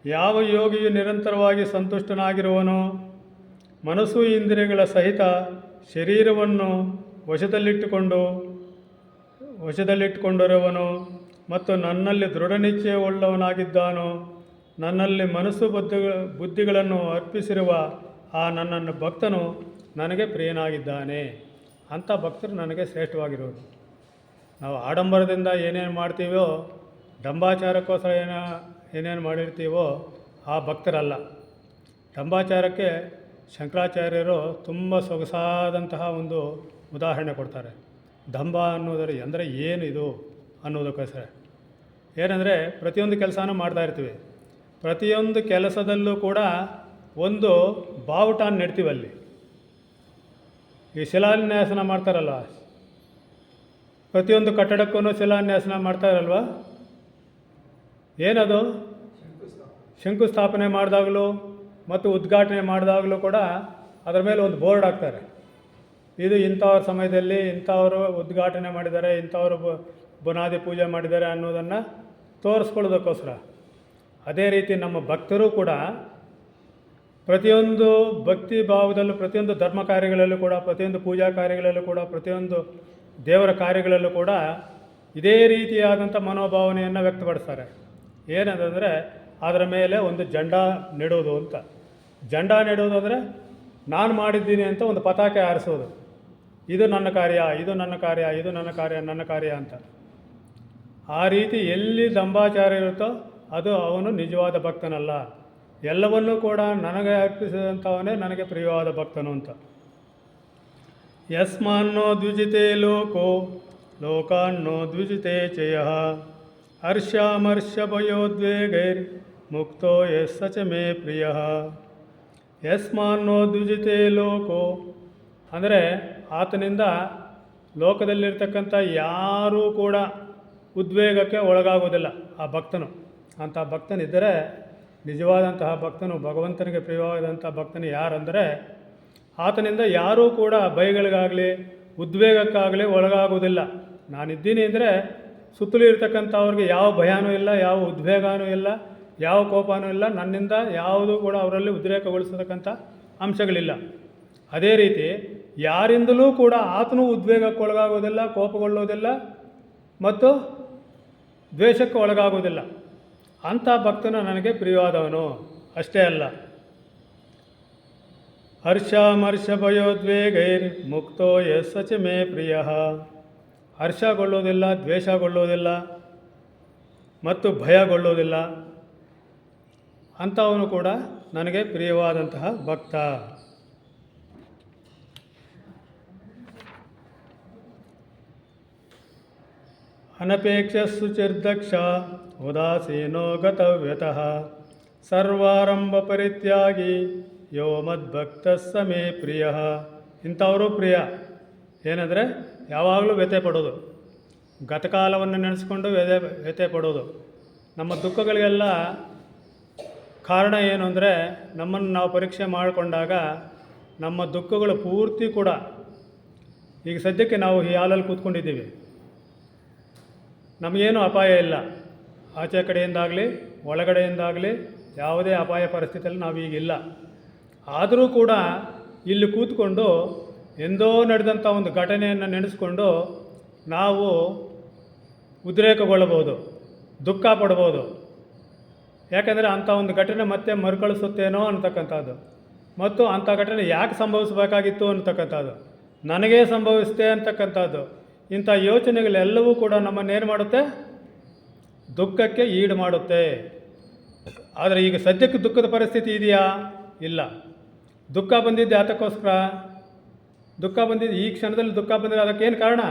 ಯಾವ ಯೋಗಿಯು ನಿರಂತರವಾಗಿ ಸಂತುಷ್ಟನಾಗಿರುವನೋ, ಮನಸ್ಸು ಇಂದ್ರಿಯಗಳ ಸಹಿತ ಶರೀರವನ್ನು ವಶದಲ್ಲಿಟ್ಟುಕೊಂಡಿರುವನು ಮತ್ತು ನನ್ನಲ್ಲಿ ದೃಢ ನಿಶ್ಚಯವುಳ್ಳವನಾಗಿದ್ದಾನೋ, ನನ್ನಲ್ಲಿ ಮನಸ್ಸು ಬುದ್ಧಿಗಳನ್ನು ಅರ್ಪಿಸಿರುವ ಆ ನನ್ನನ್ನು ಭಕ್ತನು ನನಗೆ ಪ್ರಿಯನಾಗಿದ್ದಾನೆ. ಅಂಥ ಭಕ್ತರು ನನಗೆ ಶ್ರೇಷ್ಠವಾಗಿರುವುದು. ನಾವು ಆಡಂಬರದಿಂದ ಏನೇನು ಮಾಡ್ತೀವೋ, ಡಂಬಾಚಾರಕ್ಕೋಸ್ಕರ ಏನೇನು ಮಾಡಿರ್ತೀವೋ ಆ ಭಕ್ತರಲ್ಲ. ದಂಭಾಚಾರಕ್ಕೆ ಶಂಕರಾಚಾರ್ಯರು ತುಂಬ ಸೊಗಸಾದಂತಹ ಒಂದು ಉದಾಹರಣೆ ಕೊಡ್ತಾರೆ. ದಂಭ ಅನ್ನೋದರ ಅಂದರೆ ಏನಿದು ಅನ್ನೋದಕ್ಕೋಸ್ಕರ ಏನಂದರೆ ಪ್ರತಿಯೊಂದು ಕೆಲಸನೂ ಮಾಡ್ತಾಯಿರ್ತೀವಿ. ಪ್ರತಿಯೊಂದು ಕೆಲಸದಲ್ಲೂ ಕೂಡ ಒಂದು ಬಾವುಟ ನೆಡ್ತೀವಲ್ಲಿ. ಈ ಶಿಲಾನ್ಯಾಸನ ಮಾಡ್ತಾರಲ್ವ, ಪ್ರತಿಯೊಂದು ಕಟ್ಟಡಕ್ಕೂ ಶಿಲಾನ್ಯಾಸನ ಮಾಡ್ತಾರಲ್ವ, ಏನದು? ಶಂಕುಸ್ಥಾಪನೆ ಮಾಡಿದಾಗಲೂ ಮತ್ತು ಉದ್ಘಾಟನೆ ಮಾಡಿದಾಗಲೂ ಕೂಡ ಅದರ ಮೇಲೆ ಒಂದು ಬೋರ್ಡ್ ಹಾಕ್ತಾರೆ. ಇದು ಇಂಥವ್ರ ಸಮಯದಲ್ಲಿ ಇಂಥವರು ಉದ್ಘಾಟನೆ ಮಾಡಿದ್ದಾರೆ, ಇಂಥವರು ಬುನಾದಿ ಪೂಜೆ ಮಾಡಿದ್ದಾರೆ ಅನ್ನೋದನ್ನು ತೋರಿಸ್ಕೊಳ್ಳೋದಕ್ಕೋಸ್ಕರ. ಅದೇ ರೀತಿ ನಮ್ಮ ಭಕ್ತರು ಕೂಡ ಪ್ರತಿಯೊಂದು ಭಕ್ತಿ ಭಾವದಲ್ಲೂ, ಪ್ರತಿಯೊಂದು ಧರ್ಮ ಕಾರ್ಯಗಳಲ್ಲೂ ಕೂಡ, ಪ್ರತಿಯೊಂದು ಪೂಜಾ ಕಾರ್ಯಗಳಲ್ಲೂ ಕೂಡ, ಪ್ರತಿಯೊಂದು ದೇವರ ಕಾರ್ಯಗಳಲ್ಲೂ ಕೂಡ ಇದೇ ರೀತಿಯಾದಂಥ ಮನೋಭಾವನೆಯನ್ನು ವ್ಯಕ್ತಪಡಿಸ್ತಾರೆ. ಏನಂತಂದರೆ ಅದರ ಮೇಲೆ ಒಂದು ಜಂಡ ನೆಡೋದು ಅಂತ. ಜಂಡ ನೆಡೋದು ಅಂದರೆ ನಾನು ಮಾಡಿದ್ದೀನಿ ಅಂತ ಒಂದು ಪತಾಕೆ ಹಾರಿಸೋದು. ಇದು ನನ್ನ ಕಾರ್ಯ, ಇದು ನನ್ನ ಕಾರ್ಯ, ಇದು ನನ್ನ ಕಾರ್ಯ, ನನ್ನ ಕಾರ್ಯ ಅಂತ. ಆ ರೀತಿ ಎಲ್ಲಿ ದಂಭಾಚಾರ ಇರುತ್ತೋ ಅದು ಅವನು ನಿಜವಾದ ಭಕ್ತನಲ್ಲ. ಎಲ್ಲವನ್ನೂ ಕೂಡ ನನಗೆ ಅರ್ಪಿಸಿದಂಥವನೇ ನನಗೆ ಪ್ರಿಯವಾದ ಭಕ್ತನು ಅಂತ. ಯಸ್ಮಾನ್ನೋ ದ್ವಿಜಿತೆ ಲೋಕೋ ಲೋಕಾನ್ನೋ ದ್ವಿಜಿತೆ ಚಯ ಹರ್ಷಾಮರ್ಷ ಭಯೋದ್ವೇಗೈರ್ ಮುಕ್ತೋ ಯಸ್ಸ ಚ ಮೇ ಪ್ರಿಯ. ಯಸ್ಮಾನ್ನೋ ದ್ವಿಜಿತೆ ಲೋಕೋ ಅಂದರೆ ಆತನಿಂದ ಲೋಕದಲ್ಲಿರ್ತಕ್ಕಂಥ ಯಾರೂ ಕೂಡ ಉದ್ವೇಗಕ್ಕೆ ಒಳಗಾಗೋದಿಲ್ಲ ಆ ಭಕ್ತನು. ಅಂಥ ಭಕ್ತನಿದ್ದರೆ ನಿಜವಾದಂತಹ ಭಕ್ತನು, ಭಗವಂತನಿಗೆ ಪ್ರಿಯವಾದಂಥ ಭಕ್ತನು ಯಾರಂದರೆ ಆತನಿಂದ ಯಾರೂ ಕೂಡ ಭಯಗಳಿಗಾಗಲಿ ಉದ್ವೇಗಕ್ಕಾಗಲಿ ಒಳಗಾಗುವುದಿಲ್ಲ. ನಾನಿದ್ದೀನಿ ಅಂದರೆ ಸುತ್ತಲೂ ಇರ್ತಕ್ಕಂಥವ್ರಿಗೆ ಯಾವ ಭಯನೂ ಇಲ್ಲ, ಯಾವ ಉದ್ವೇಗನೂ ಇಲ್ಲ, ಯಾವ ಕೋಪನೂ ಇಲ್ಲ. ನನ್ನಿಂದ ಯಾವುದೂ ಕೂಡ ಅವರಲ್ಲಿ ಉದ್ರೇಕಗೊಳಿಸತಕ್ಕಂಥ ಅಂಶಗಳಿಲ್ಲ. ಅದೇ ರೀತಿ ಯಾರಿಂದಲೂ ಕೂಡ ಆತನೂ ಉದ್ವೇಗಕ್ಕೆ ಒಳಗಾಗೋದಿಲ್ಲ, ಕೋಪಗೊಳ್ಳೋದಿಲ್ಲ ಮತ್ತು ದ್ವೇಷಕ್ಕೆ ಒಳಗಾಗುವುದಿಲ್ಲ. ಅಂಥ ಭಕ್ತನು ನನಗೆ ಪ್ರಿಯವಾದವನು. ಅಷ್ಟೇ ಅಲ್ಲ, ಹರ್ಷಾಮರ್ಷ ಭಯೋದ್ವೇಗೈರ್ ಮುಕ್ತೋ ಯಸ್ಸ ಚ ಮೇ ಪ್ರಿಯ. ಹರ್ಷಗೊಳ್ಳೋದಿಲ್ಲ, ದ್ವೇಷಗೊಳ್ಳೋದಿಲ್ಲ ಮತ್ತು ಭಯಗೊಳ್ಳೋದಿಲ್ಲ. ಅಂಥವನು ಕೂಡ ನನಗೆ ಪ್ರಿಯವಾದಂತಹ ಭಕ್ತ. ಅನಪೇಕ್ಷ ಶುಚಿರ್ದಕ್ಷ ಉದಾಸೀನೋ ಗತವ್ಯತಃ ಸರ್ವಾರಂಭ ಪರಿತ್ಯಾಗಿ ಯೋ ಮದ್ಭಕ್ತ ಸ ಮೇ ಪ್ರಿಯ. ಇಂಥವರು ಪ್ರಿಯ. ಏನಂದರೆ ಯಾವಾಗಲೂ ವ್ಯಥೆ ಪಡೋದು, ಗತಕಾಲವನ್ನು ನೆನೆಸ್ಕೊಂಡು ವ್ಯಥೆ ಪಡೋದು. ನಮ್ಮ ದುಃಖಗಳಿಗೆಲ್ಲ ಕಾರಣ ಏನು ಅಂದರೆ ನಮ್ಮನ್ನು ನಾವು ಪರೀಕ್ಷೆ ಮಾಡಿಕೊಂಡಾಗ ನಮ್ಮ ದುಃಖಗಳು ಪೂರ್ತಿ ಕೂಡ, ಈಗ ಸದ್ಯಕ್ಕೆ ನಾವು ಈ ಹಾಲಲ್ಲಿ ಕೂತ್ಕೊಂಡಿದ್ದೀವಿ, ನಮಗೇನು ಅಪಾಯ ಇಲ್ಲ. ಆಚೆ ಕಡೆಯಿಂದಾಗಲಿ ಒಳಗಡೆಯಿಂದಾಗಲಿ ಯಾವುದೇ ಅಪಾಯ ಪರಿಸ್ಥಿತಿಯಲ್ಲಿ ನಾವೀಗಿಲ್ಲ. ಆದರೂ ಕೂಡ ಇಲ್ಲಿ ಕೂತ್ಕೊಂಡು ಎಂದೋ ನಡೆದಂಥ ಒಂದು ಘಟನೆಯನ್ನು ನೆನೆಸ್ಕೊಂಡು ನಾವು ಉದ್ರೇಕಗೊಳ್ಳಬಹುದು, ದುಃಖ ಪಡ್ಬೋದು. ಯಾಕೆಂದರೆ ಅಂಥ ಒಂದು ಘಟನೆ ಮತ್ತೆ ಮರುಕಳಿಸುತ್ತೇನೋ ಅಂತಕ್ಕಂಥದ್ದು, ಮತ್ತು ಅಂಥ ಘಟನೆ ಯಾಕೆ ಸಂಭವಿಸಬೇಕಾಗಿತ್ತು ಅಂತಕ್ಕಂಥದ್ದು, ನನಗೇ ಸಂಭವಿಸುತ್ತೆ ಅಂತಕ್ಕಂಥದ್ದು. ಇಂಥ ಯೋಚನೆಗಳೆಲ್ಲವೂ ಕೂಡ ನಮ್ಮನ್ನೇನು ಮಾಡುತ್ತೆ? ದುಃಖಕ್ಕೆ ಈಡು ಮಾಡುತ್ತೆ. ಆದರೆ ಈಗ ಸದ್ಯಕ್ಕೆ ದುಃಖದ ಪರಿಸ್ಥಿತಿ ಇದೆಯಾ? ಇಲ್ಲ. ದುಃಖ ಬಂದಿದ್ದೆ ಅದಕ್ಕೋಸ್ಕರ. ದುಃಖ ಬಂದಿದ್ದು ಈ ಕ್ಷಣದಲ್ಲಿ ದುಃಖ ಬಂದಿದೆ, ಅದಕ್ಕೇನು ಕಾರಣ?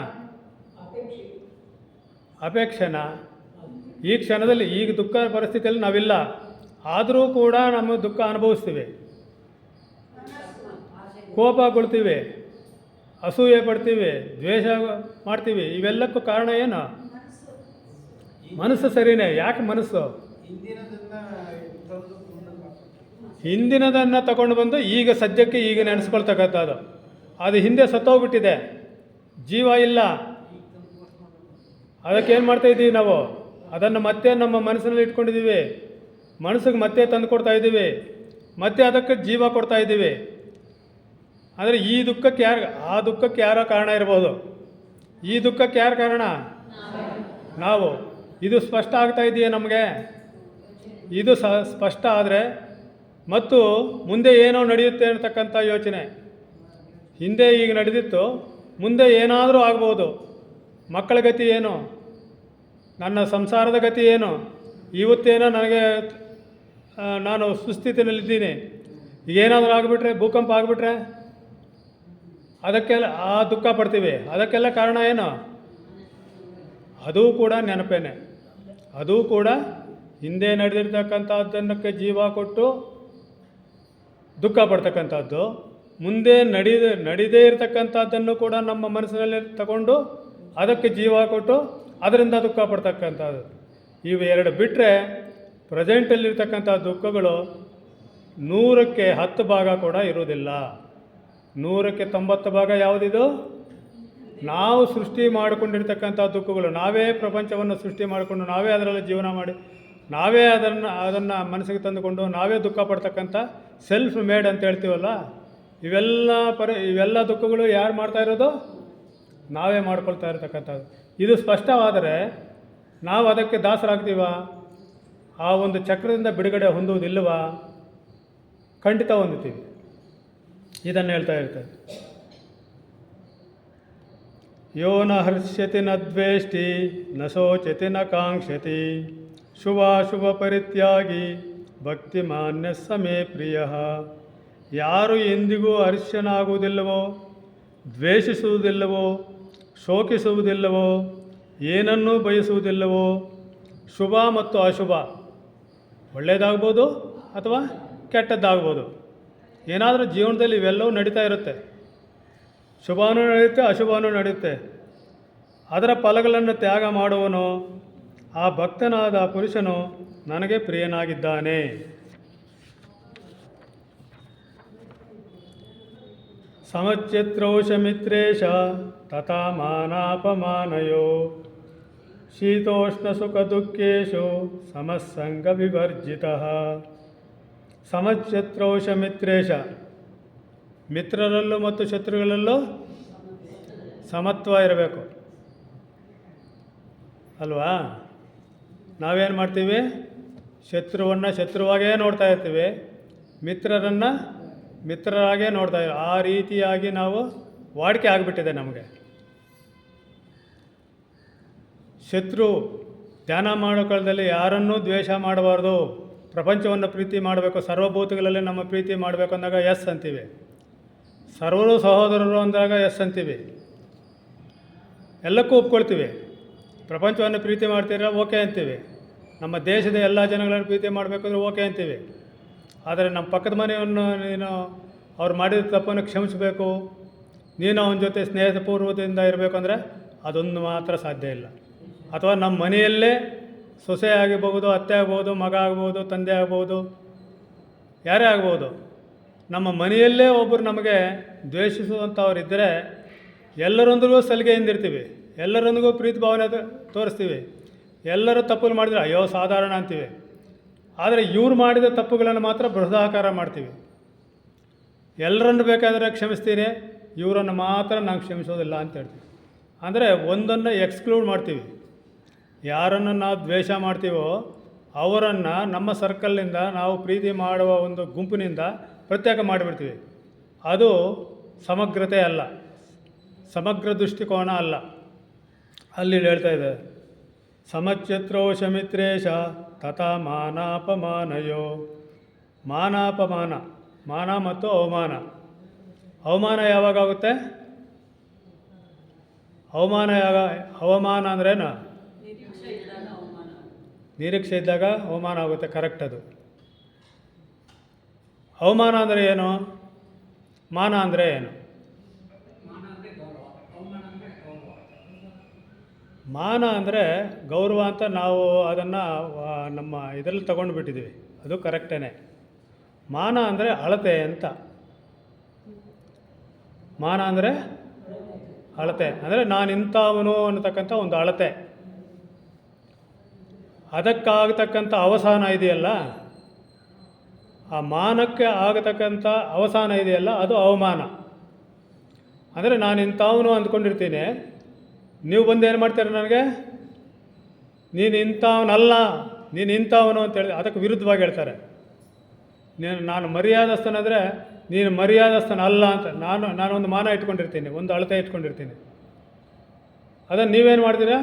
ಅಪೇಕ್ಷೆನಾ? ಈ ಕ್ಷಣದಲ್ಲಿ ಈಗ ದುಃಖ ಪರಿಸ್ಥಿತಿಯಲ್ಲಿ ನಾವಿಲ್ಲ, ಆದರೂ ಕೂಡ ನಮ್ಮ ದುಃಖ ಅನುಭವಿಸ್ತೀವಿ, ಕೋಪಗೊಳ್ತೀವಿ, ಅಸೂಯೆ ಪಡ್ತೀವಿ, ದ್ವೇಷ ಮಾಡ್ತೀವಿ. ಇವೆಲ್ಲಕ್ಕೂ ಕಾರಣ ಏನು? ಮನಸ್ಸು ಸರಿನೇ. ಯಾಕೆ ಮನಸ್ಸು? ಹಿಂದಿನದನ್ನು ತಗೊಂಡು ಬಂದು ಈಗ ಸದ್ಯಕ್ಕೆ ಈಗ ನೆನೆಸ್ಕೊಳ್ತಕ್ಕಂಥದ್ದು. ಅದು ಹಿಂದೆ ಸತ್ತೋಗ್ಬಿಟ್ಟಿದೆ, ಜೀವ ಇಲ್ಲ. ಅದಕ್ಕೇನು ಮಾಡ್ತಾಯಿದ್ದೀವಿ ನಾವು? ಅದನ್ನು ಮತ್ತೆ ನಮ್ಮ ಮನಸ್ಸಿನಲ್ಲಿ ಇಟ್ಕೊಂಡಿದ್ದೀವಿ, ಮನಸ್ಸಿಗೆ ಮತ್ತೆ ತಂದು ಕೊಡ್ತಾಯಿದ್ದೀವಿ, ಮತ್ತೆ ಅದಕ್ಕೆ ಜೀವ ಕೊಡ್ತಾಯಿದ್ದೀವಿ. ಅಂದರೆ ಈ ದುಃಖಕ್ಕೆ ಆ ದುಃಖಕ್ಕೆ ಯಾರೋ ಕಾರಣ ಇರ್ಬೋದು, ಈ ದುಃಖಕ್ಕೆ ಯಾರು ಕಾರಣ? ನಾವು. ಇದು ಸ್ಪಷ್ಟ ಆಗ್ತಾ ಇದೆಯೇ ನಮಗೆ? ಇದು ಸ್ಪಷ್ಟ ಆದರೆ ಮತ್ತು ಮುಂದೆ ಏನೋ ನಡೆಯುತ್ತೆ ಅಂತಕ್ಕಂಥ ಯೋಚನೆ. ಹಿಂದೆ ಈಗ ನಡೆದಿತ್ತು, ಮುಂದೆ ಏನಾದರೂ ಆಗ್ಬೋದು. ಮಕ್ಕಳ ಗತಿ ಏನು? ನನ್ನ ಸಂಸಾರದ ಗತಿ ಏನು? ಇವತ್ತೇನೋ ನಾನು ಸುಸ್ಥಿತಿನಲ್ಲಿದ್ದೀನಿ, ಏನಾದರೂ ಆಗಿಬಿಟ್ರೆ, ಭೂಕಂಪ ಆಗಿಬಿಟ್ರೆ ಅದಕ್ಕೆಲ್ಲ ದುಃಖ ಪಡ್ತೀವಿ. ಅದಕ್ಕೆಲ್ಲ ಕಾರಣ ಏನು? ಅದೂ ಕೂಡ ನೆನಪೇನೆ. ಅದೂ ಕೂಡ ಹಿಂದೆ ನಡೆದಿರ್ತಕ್ಕಂಥದ್ದನ್ನಕ್ಕೆ ಜೀವ ಕೊಟ್ಟು ದುಃಖ ಪಡ್ತಕ್ಕಂಥದ್ದು, ಮುಂದೆ ನಡೀದೇ ಇರತಕ್ಕಂಥದ್ದನ್ನು ಕೂಡ ನಮ್ಮ ಮನಸ್ಸಿನಲ್ಲಿ ತಗೊಂಡು ಅದಕ್ಕೆ ಜೀವ ಕೊಟ್ಟು ಅದರಿಂದ ದುಃಖ ಪಡ್ತಕ್ಕಂಥದ್ದು. ಇವು ಎರಡು ಬಿಟ್ಟರೆ ಪ್ರೆಸೆಂಟಲ್ಲಿರ್ತಕ್ಕಂಥ ದುಃಖಗಳು 100ಕ್ಕೆ 10 ಭಾಗ ಕೂಡ ಇರೋದಿಲ್ಲ. 100ಕ್ಕೆ 90 ಭಾಗ ಯಾವುದಿದು? ನಾವು ಸೃಷ್ಟಿ ಮಾಡಿಕೊಂಡಿರ್ತಕ್ಕಂಥ ದುಃಖಗಳು. ನಾವೇ ಪ್ರಪಂಚವನ್ನು ಸೃಷ್ಟಿ ಮಾಡಿಕೊಂಡು ನಾವೇ ಅದರಲ್ಲಿ ಜೀವನ ಮಾಡಿ ನಾವೇ ಅದನ್ನು ಮನಸ್ಸಿಗೆ ತಂದುಕೊಂಡು ನಾವೇ ದುಃಖ ಪಡ್ತಕ್ಕಂಥ ಸೆಲ್ಫ್ ಮೇಡ್ ಅಂತ ಹೇಳ್ತೀವಲ್ಲ, ಇವೆಲ್ಲ ದುಃಖಗಳು ಯಾರು ಮಾಡ್ತಾ ಇರೋದು? ನಾವೇ ಮಾಡ್ಕೊಳ್ತಾ ಇರತಕ್ಕಂಥದ್ದು. ಇದು ಸ್ಪಷ್ಟವಾದರೆ ನಾವು ಅದಕ್ಕೆ ದಾಸರಾಗ್ತೀವ? ಆ ಒಂದು ಚಕ್ರದಿಂದ ಬಿಡುಗಡೆ ಹೊಂದುವುದಿಲ್ಲವಾ? ಖಂಡಿತ ಹೊಂದುತ್ತೀವಿ. ಇದನ್ನು ಹೇಳ್ತಾ ಇರ್ತಾರೆ. ಯೋ ನ ಹರ್ಷ್ಯತಿ ನ ದ್ವೇಷ್ಟಿ ನ ಶೋಚತಿ ನ ಕಾಂಕ್ಷತಿ ಶುಭಾಶುಭ ಪರಿತ್ಯಾಗಿ ಭಕ್ತಿ ಮಾನ್ಯ ಸಮೇ ಪ್ರಿಯ. ಯಾರು ಎಂದಿಗೂ ಹರ್ಷನಾಗುವುದಿಲ್ಲವೋ, ದ್ವೇಷಿಸುವುದಿಲ್ಲವೋ, ಶೋಕಿಸುವುದಿಲ್ಲವೋ, ಏನನ್ನೂ ಬಯಸುವುದಿಲ್ಲವೋ, ಶುಭ ಮತ್ತು ಅಶುಭ, ಒಳ್ಳೆಯದಾಗ್ಬೋದು ಅಥವಾ ಕೆಟ್ಟದ್ದಾಗ್ಬೋದು, ಏನಾದರೂ ಜೀವನದಲ್ಲಿ ಇವೆಲ್ಲವೂ ನಡೀತಾ ಇರುತ್ತೆ. ಶುಭವೂ ನಡೆಯುತ್ತೆ, ಅಶುಭವೂ ನಡೆಯುತ್ತೆ. ಅದರ ಫಲಗಳನ್ನು ತ್ಯಾಗ ಮಾಡುವನು ಆ ಭಕ್ತನಾದ ಪುರುಷನು ನನಗೆ ಪ್ರಿಯನಾಗಿದ್ದಾನೆ. ಸಮಚಿತ್ರೌಷ ಮಿತ್ರೇಶ ತಥಾ ಮಾನಾಪಮಾನಯೋ ಶೀತೋಷ್ಣ ಸುಖ ದುಃಖೇಶು ಸಮಸ್ಸಂಗ ವಿವರ್ಜಿತಃ. ಸಮಚಿತ್ರೌಷ ಮಿತ್ರೇಶ, ಮಿತ್ರರಲ್ಲೂ ಮತ್ತು ಶತ್ರುಗಳಲ್ಲೂ ಸಮತ್ವ ಇರಬೇಕು ಅಲ್ವಾ? ನಾವೇನು ಮಾಡ್ತೀವಿ? ಶತ್ರುವನ್ನು ಶತ್ರುವಾಗೇ ನೋಡ್ತಾ ಇರ್ತೀವಿ, ಮಿತ್ರರನ್ನು ಮಿತ್ರರಾಗೇ ನೋಡ್ತಾ ಇದ್ದೀವಿ. ಆ ರೀತಿಯಾಗಿ ನಾವು ವಾಡಿಕೆ ಆಗಿಬಿಟ್ಟಿದೆ ನಮಗೆ. ಶತ್ರು ಧ್ಯಾನ ಮಾಡೋ ಕಾಲದಲ್ಲಿ ಯಾರನ್ನೂ ದ್ವೇಷ ಮಾಡಬಾರ್ದು, ಪ್ರಪಂಚವನ್ನು ಪ್ರೀತಿ ಮಾಡಬೇಕು, ಸರ್ವಭೂತಗಳಲ್ಲಿ ನಮ್ಮ ಪ್ರೀತಿ ಮಾಡಬೇಕು ಅಂದಾಗ ಎಸ್ ಅಂತೀವಿ. ಸರ್ವರು ಸಹೋದರರು ಅಂದಾಗ ಎಸ್ ಅಂತೀವಿ, ಎಲ್ಲಕ್ಕೂ ಒಪ್ಕೊಳ್ತೀವಿ. ಪ್ರಪಂಚವನ್ನು ಪ್ರೀತಿ ಮಾಡ್ತೀರ, ಓಕೆ ಅಂತೀವಿ. ನಮ್ಮ ದೇಶದ ಎಲ್ಲ ಜನಗಳನ್ನು ಪ್ರೀತಿ ಮಾಡಬೇಕಂದ್ರೆ ಓಕೆ ಅಂತೀವಿ. ಆದರೆ ನಮ್ಮ ಪಕ್ಕದ ಮನೆಯನ್ನು ನೀನು ಅವ್ರು ಮಾಡಿದ ತಪ್ಪನ್ನು ಕ್ಷಮಿಸಬೇಕು, ನೀನು ಅವನ ಜೊತೆ ಸ್ನೇಹಪೂರ್ವದಿಂದ ಇರಬೇಕು ಅಂದರೆ ಅದೊಂದು ಮಾತ್ರ ಸಾಧ್ಯ ಇಲ್ಲ. ಅಥವಾ ನಮ್ಮ ಮನೆಯಲ್ಲೇ ಸೊಸೆ ಆಗಿರ್ಬೋದು, ಅತ್ತೆ ಆಗ್ಬೋದು, ಮಗ ಆಗ್ಬೋದು, ತಂದೆ ಆಗ್ಬೋದು, ಯಾರೇ ಆಗ್ಬೋದು, ನಮ್ಮ ಮನೆಯಲ್ಲೇ ಒಬ್ಬರು ನಮಗೆ ದ್ವೇಷಿಸುವಂಥವ್ರಿದ್ದರೆ ಎಲ್ಲರೊಂದಿಗೂ ಸಲಿಗೆಯಿಂದಿರ್ತೀವಿ, ಎಲ್ಲರೊಂದಿಗೂ ಪ್ರೀತಿ ಭಾವನೆ ತೋರಿಸ್ತೀವಿ. ಎಲ್ಲರೂ ತಪ್ಪು ಮಾಡಿದರೆ ಅಯ್ಯೋ ಸಾಧಾರಣ ಅಂತೀವಿ. ಆದರೆ ಇವ್ರು ಮಾಡಿದ ತಪ್ಪುಗಳನ್ನು ಮಾತ್ರ ಬೃಹದಾಕಾರ ಮಾಡ್ತೀವಿ. ಎಲ್ಲರನ್ನು ಬೇಕಾದರೆ ಕ್ಷಮಿಸ್ತೀರಿ, ಇವರನ್ನು ಮಾತ್ರ ನಾವು ಕ್ಷಮಿಸೋದಿಲ್ಲ ಅಂತ ಹೇಳ್ತೀವಿ. ಅಂದರೆ ಒಂದನ್ನು ಎಕ್ಸ್ಕ್ಲೂಡ್ ಮಾಡ್ತೀವಿ. ಯಾರನ್ನು ನಾವು ದ್ವೇಷ ಮಾಡ್ತೀವೋ ಅವರನ್ನು ನಮ್ಮ ಸರ್ಕಲ್ನಿಂದ, ನಾವು ಪ್ರೀತಿ ಮಾಡುವ ಒಂದು ಗುಂಪಿನಿಂದ ಪ್ರತ್ಯೇಕ ಮಾಡಿಬಿಡ್ತೀವಿ. ಅದು ಸಮಗ್ರತೆ ಅಲ್ಲ, ಸಮಗ್ರ ದೃಷ್ಟಿಕೋನ ಅಲ್ಲ. ಅಲ್ಲಿ ಹೇಳ್ತಾ ಇದೆ, ಸಮಚಿತ್ರೌಷ ಮಿತ್ರೇಶ ತಥಾ ಮಾನಾಪಮಾನಯೋ. ಮಾನಾಪಮಾನ, ಮಾನ ಮತ್ತು ಅವಮಾನ. ಅವಮಾನ ಯಾವಾಗುತ್ತೆ? ಅವಮಾನ ಅಂದ್ರೇನು? ನಿರೀಕ್ಷೆ ಇದ್ದಾಗ ಅವಮಾನ ಆಗುತ್ತೆ. ಕರೆಕ್ಟ್. ಅದು ಅವಮಾನ ಅಂದರೆ ಏನು? ಮಾನ ಅಂದರೆ ಏನು? ಮಾನ ಅಂದರೆ ಗೌರವ ಅಂತ ನಾವು ಅದನ್ನು ನಮ್ಮ ಇದರಲ್ಲಿ ತಗೊಂಡು ಬಿಟ್ಟಿದ್ದೀವಿ. ಅದು ಕರೆಕ್ಟೇ. ಮಾನ ಅಂದರೆ ಅಳತೆ ಅಂತ. ಮಾನ ಅಂದರೆ ಅಳತೆ, ಅಂದರೆ ನಾನು ಇಂಥವನು ಅನ್ನತಕ್ಕಂಥ ಒಂದು ಅಳತೆ. ಅದಕ್ಕಾಗತಕ್ಕಂಥ ಅವಸಾನ ಇದೆಯಲ್ಲ, ಆ ಮಾನಕ್ಕೆ ಆಗತಕ್ಕಂಥ ಅವಸಾನ ಇದೆಯಲ್ಲ, ಅದು ಅವಮಾನ. ಅಂದರೆ ನಾನು ಇಂಥವನು ಅಂದ್ಕೊಂಡಿರ್ತೀನಿ, ನೀವು ಬಂದು ಏನು ಮಾಡ್ತೀರ ನನಗೆ, ನೀನು ಇಂಥವನಲ್ಲ, ನೀನು ಇಂಥವನು ಅಂತೇಳಿ ಅದಕ್ಕೆ ವಿರುದ್ಧವಾಗಿ ಹೇಳ್ತಾರೆ. ನಾನು ಮರ್ಯಾದಸ್ಥನಾದರೆ ನೀನು ಮರ್ಯಾದಸ್ಥನ ಅಲ್ಲ ಅಂತ ನಾನೊಂದು ಮಾನ ಇಟ್ಕೊಂಡಿರ್ತೀನಿ, ಒಂದು ಅಳತೆ ಇಟ್ಕೊಂಡಿರ್ತೀನಿ. ಅದನ್ನು ನೀವೇನು ಮಾಡ್ತೀರಾ?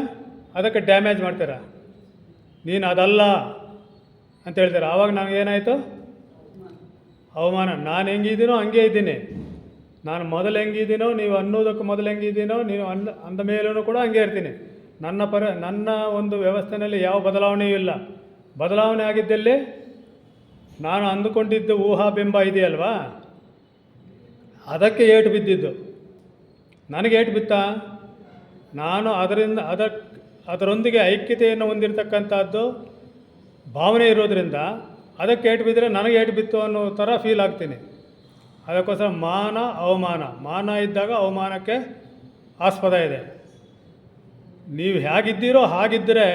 ಅದಕ್ಕೆ ಡ್ಯಾಮೇಜ್ ಮಾಡ್ತೀರಾ. ನೀನು ಅದಲ್ಲ ಅಂತ ಹೇಳ್ತೀರ. ಆವಾಗ ನನಗೇನಾಯಿತು? ಅವಮಾನ. ನಾನು ಹೆಂಗಿದ್ದೀನೋ ಹಂಗೆ ಇದ್ದೀನಿ. ನಾನು ಮೊದಲು ಹೆಂಗಿದ್ದೀನೋ, ನೀವು ಅನ್ನೋದಕ್ಕೆ ಮೊದಲು ಹೆಂಗಿದ್ದೀನೋ, ನೀವು ಅಂದ ಮೇಲೂ ಕೂಡ ಹಂಗೆ ಇರ್ತೀನಿ. ನನ್ನ ಒಂದು ವ್ಯವಸ್ಥೆಯಲ್ಲಿ ಯಾವ ಬದಲಾವಣೆಯೂ ಇಲ್ಲ. ಬದಲಾವಣೆ ಆಗಿದ್ದಲ್ಲಿ ನಾನು ಅಂದುಕೊಂಡಿದ್ದು ಊಹಾಬಿಂಬ ಇದೆಯಲ್ವಾ, ಅದಕ್ಕೆ ಏಟು ಬಿದ್ದಿದ್ದು. ನನಗೆ ಏಟು ಬಿತ್ತಾ? ನಾನು ಅದರೊಂದಿಗೆ ಐಕ್ಯತೆಯನ್ನು ಹೊಂದಿರತಕ್ಕಂಥದ್ದು ಭಾವನೆ ಇರೋದರಿಂದ ಅದಕ್ಕೆ ಏಟು ಬಿದ್ದರೆ ನನಗೆ ಏಟು ಬಿತ್ತು ಅನ್ನೋ ಥರ ಫೀಲ್ ಆಗ್ತೀನಿ. ಅದಕ್ಕೋಸ್ಕರ ಮಾನ ಅವಮಾನ. ಮಾನ ಇದ್ದಾಗ ಅವಮಾನಕ್ಕೆ ಆಸ್ಪದ ಇದೆ. ನೀವು ಹೇಗಿದ್ದೀರೋ ಹಾಗಿದ್ದರೆ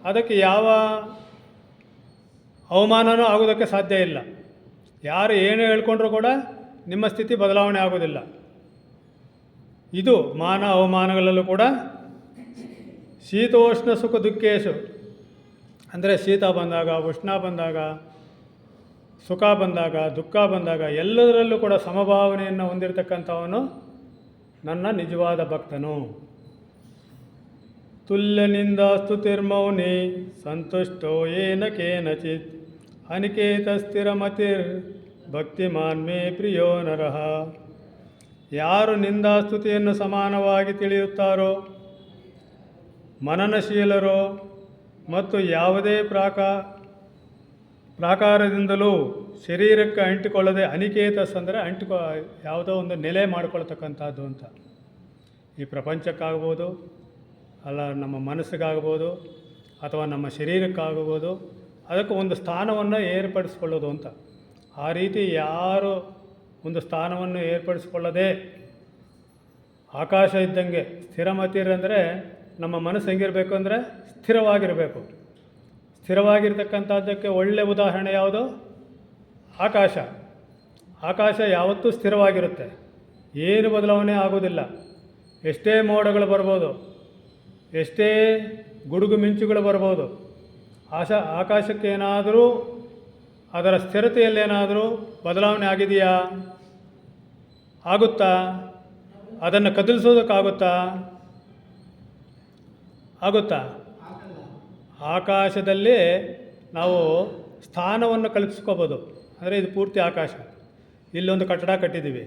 ಅದಕ್ಕೆ ಯಾವ ಅವಮಾನನೂ ಆಗೋದಕ್ಕೆ ಸಾಧ್ಯ ಇಲ್ಲ. ಯಾರು ಏನು ಹೇಳ್ಕೊಂಡ್ರೂ ಕೂಡ ನಿಮ್ಮ ಸ್ಥಿತಿ ಬದಲಾವಣೆ ಆಗೋದಿಲ್ಲ. ಇದು ಮಾನ ಅವಮಾನಗಳಲ್ಲೂ ಕೂಡ ಶೀತೋಷ್ಣ ಸುಖ ದುಃಖೇಶು, ಅಂದರೆ ಶೀತ ಬಂದಾಗ, ಉಷ್ಣ ಬಂದಾಗ, ಸುಖ ಬಂದಾಗ, ದುಃಖ ಬಂದಾಗ ಎಲ್ಲದರಲ್ಲೂ ಕೂಡ ಸಮಭಾವನೆಯನ್ನು ಹೊಂದಿರತಕ್ಕಂಥವನು ನನ್ನ ನಿಜವಾದ ಭಕ್ತನು. ತುಲ್ಯನಿಂದ ಸ್ತುತಿರ್ಮೌನಿ ಸಂತುಷ್ಟೋ ಏನ ಕೇನಚಿತ್ ಅನಿಕೇತ ಸ್ಥಿರಮತಿರ್ ಭಕ್ತಿಮಾನ್ ಮೇ ಪ್ರಿಯೋ ನರಃ. ಯಾರು ನಿಂದಾಸ್ತುತಿಯನ್ನು ಸಮಾನವಾಗಿ ತಿಳಿಯುತ್ತಾರೋ, ಮನನಶೀಲರೋ ಮತ್ತು ಯಾವುದೇ ಪ್ರಾಕಾರದಿಂದಲೂ ಶರೀರಕ್ಕೆ ಅಂಟಿಕೊಳ್ಳದೆ, ಅನಿಕೇತಸ್ ಅಂದರೆ ಯಾವುದೋ ಒಂದು ನೆಲೆ ಮಾಡಿಕೊಳ್ತಕ್ಕಂಥದ್ದು ಅಂತ. ಈ ಪ್ರಪಂಚಕ್ಕಾಗ್ಬೋದು, ಅಲ್ಲ ನಮ್ಮ ಮನಸ್ಸಿಗಾಗ್ಬೋದು, ಅಥವಾ ನಮ್ಮ ಶರೀರಕ್ಕಾಗ್ಬೋದು, ಅದಕ್ಕೆ ಒಂದು ಸ್ಥಾನವನ್ನು ಏರ್ಪಡಿಸ್ಕೊಳ್ಳೋದು ಅಂತ. ಆ ರೀತಿ ಯಾರು ಒಂದು ಸ್ಥಾನವನ್ನು ಏರ್ಪಡಿಸ್ಕೊಳ್ಳದೆ ಆಕಾಶ ಇದ್ದಂಗೆ ಸ್ಥಿರಮತಿರಂದರೆ ನಮ್ಮ ಮನಸ್ಸು ಹೆಂಗಿರಬೇಕು ಅಂದರೆ ಸ್ಥಿರವಾಗಿರಬೇಕು. ಸ್ಥಿರವಾಗಿರ್ತಕ್ಕಂಥದ್ದಕ್ಕೆ ಒಳ್ಳೆಯ ಉದಾಹರಣೆ ಯಾವುದು? ಆಕಾಶ. ಆಕಾಶ ಯಾವತ್ತೂ ಸ್ಥಿರವಾಗಿರುತ್ತೆ, ಏನು ಬದಲಾವಣೆ ಆಗೋದಿಲ್ಲ. ಎಷ್ಟೇ ಮೋಡಗಳು ಬರ್ಬೋದು, ಎಷ್ಟೇ ಗುಡುಗು ಮಿಂಚುಗಳು ಬರ್ಬೋದು, ಆಕಾಶಕ್ಕೇನಾದರೂ ಅದರ ಸ್ಥಿರತೆಯಲ್ಲೇನಾದರೂ ಬದಲಾವಣೆ ಆಗಿದೆಯಾ? ಆಗುತ್ತಾ? ಅದನ್ನು ಕದಲಿಸೋದಕ್ಕಾಗುತ್ತಾ? ಆಗುತ್ತಾ? ಆಕಾಶದಲ್ಲಿ ನಾವು ಸ್ಥಾನವನ್ನು ಕಲ್ಪಿಸ್ಕೋಬೋದು. ಅಂದರೆ ಇದು ಪೂರ್ತಿ ಆಕಾಶ, ಇಲ್ಲೊಂದು ಕಟ್ಟಡ ಕಟ್ಟಿದ್ದೀವಿ.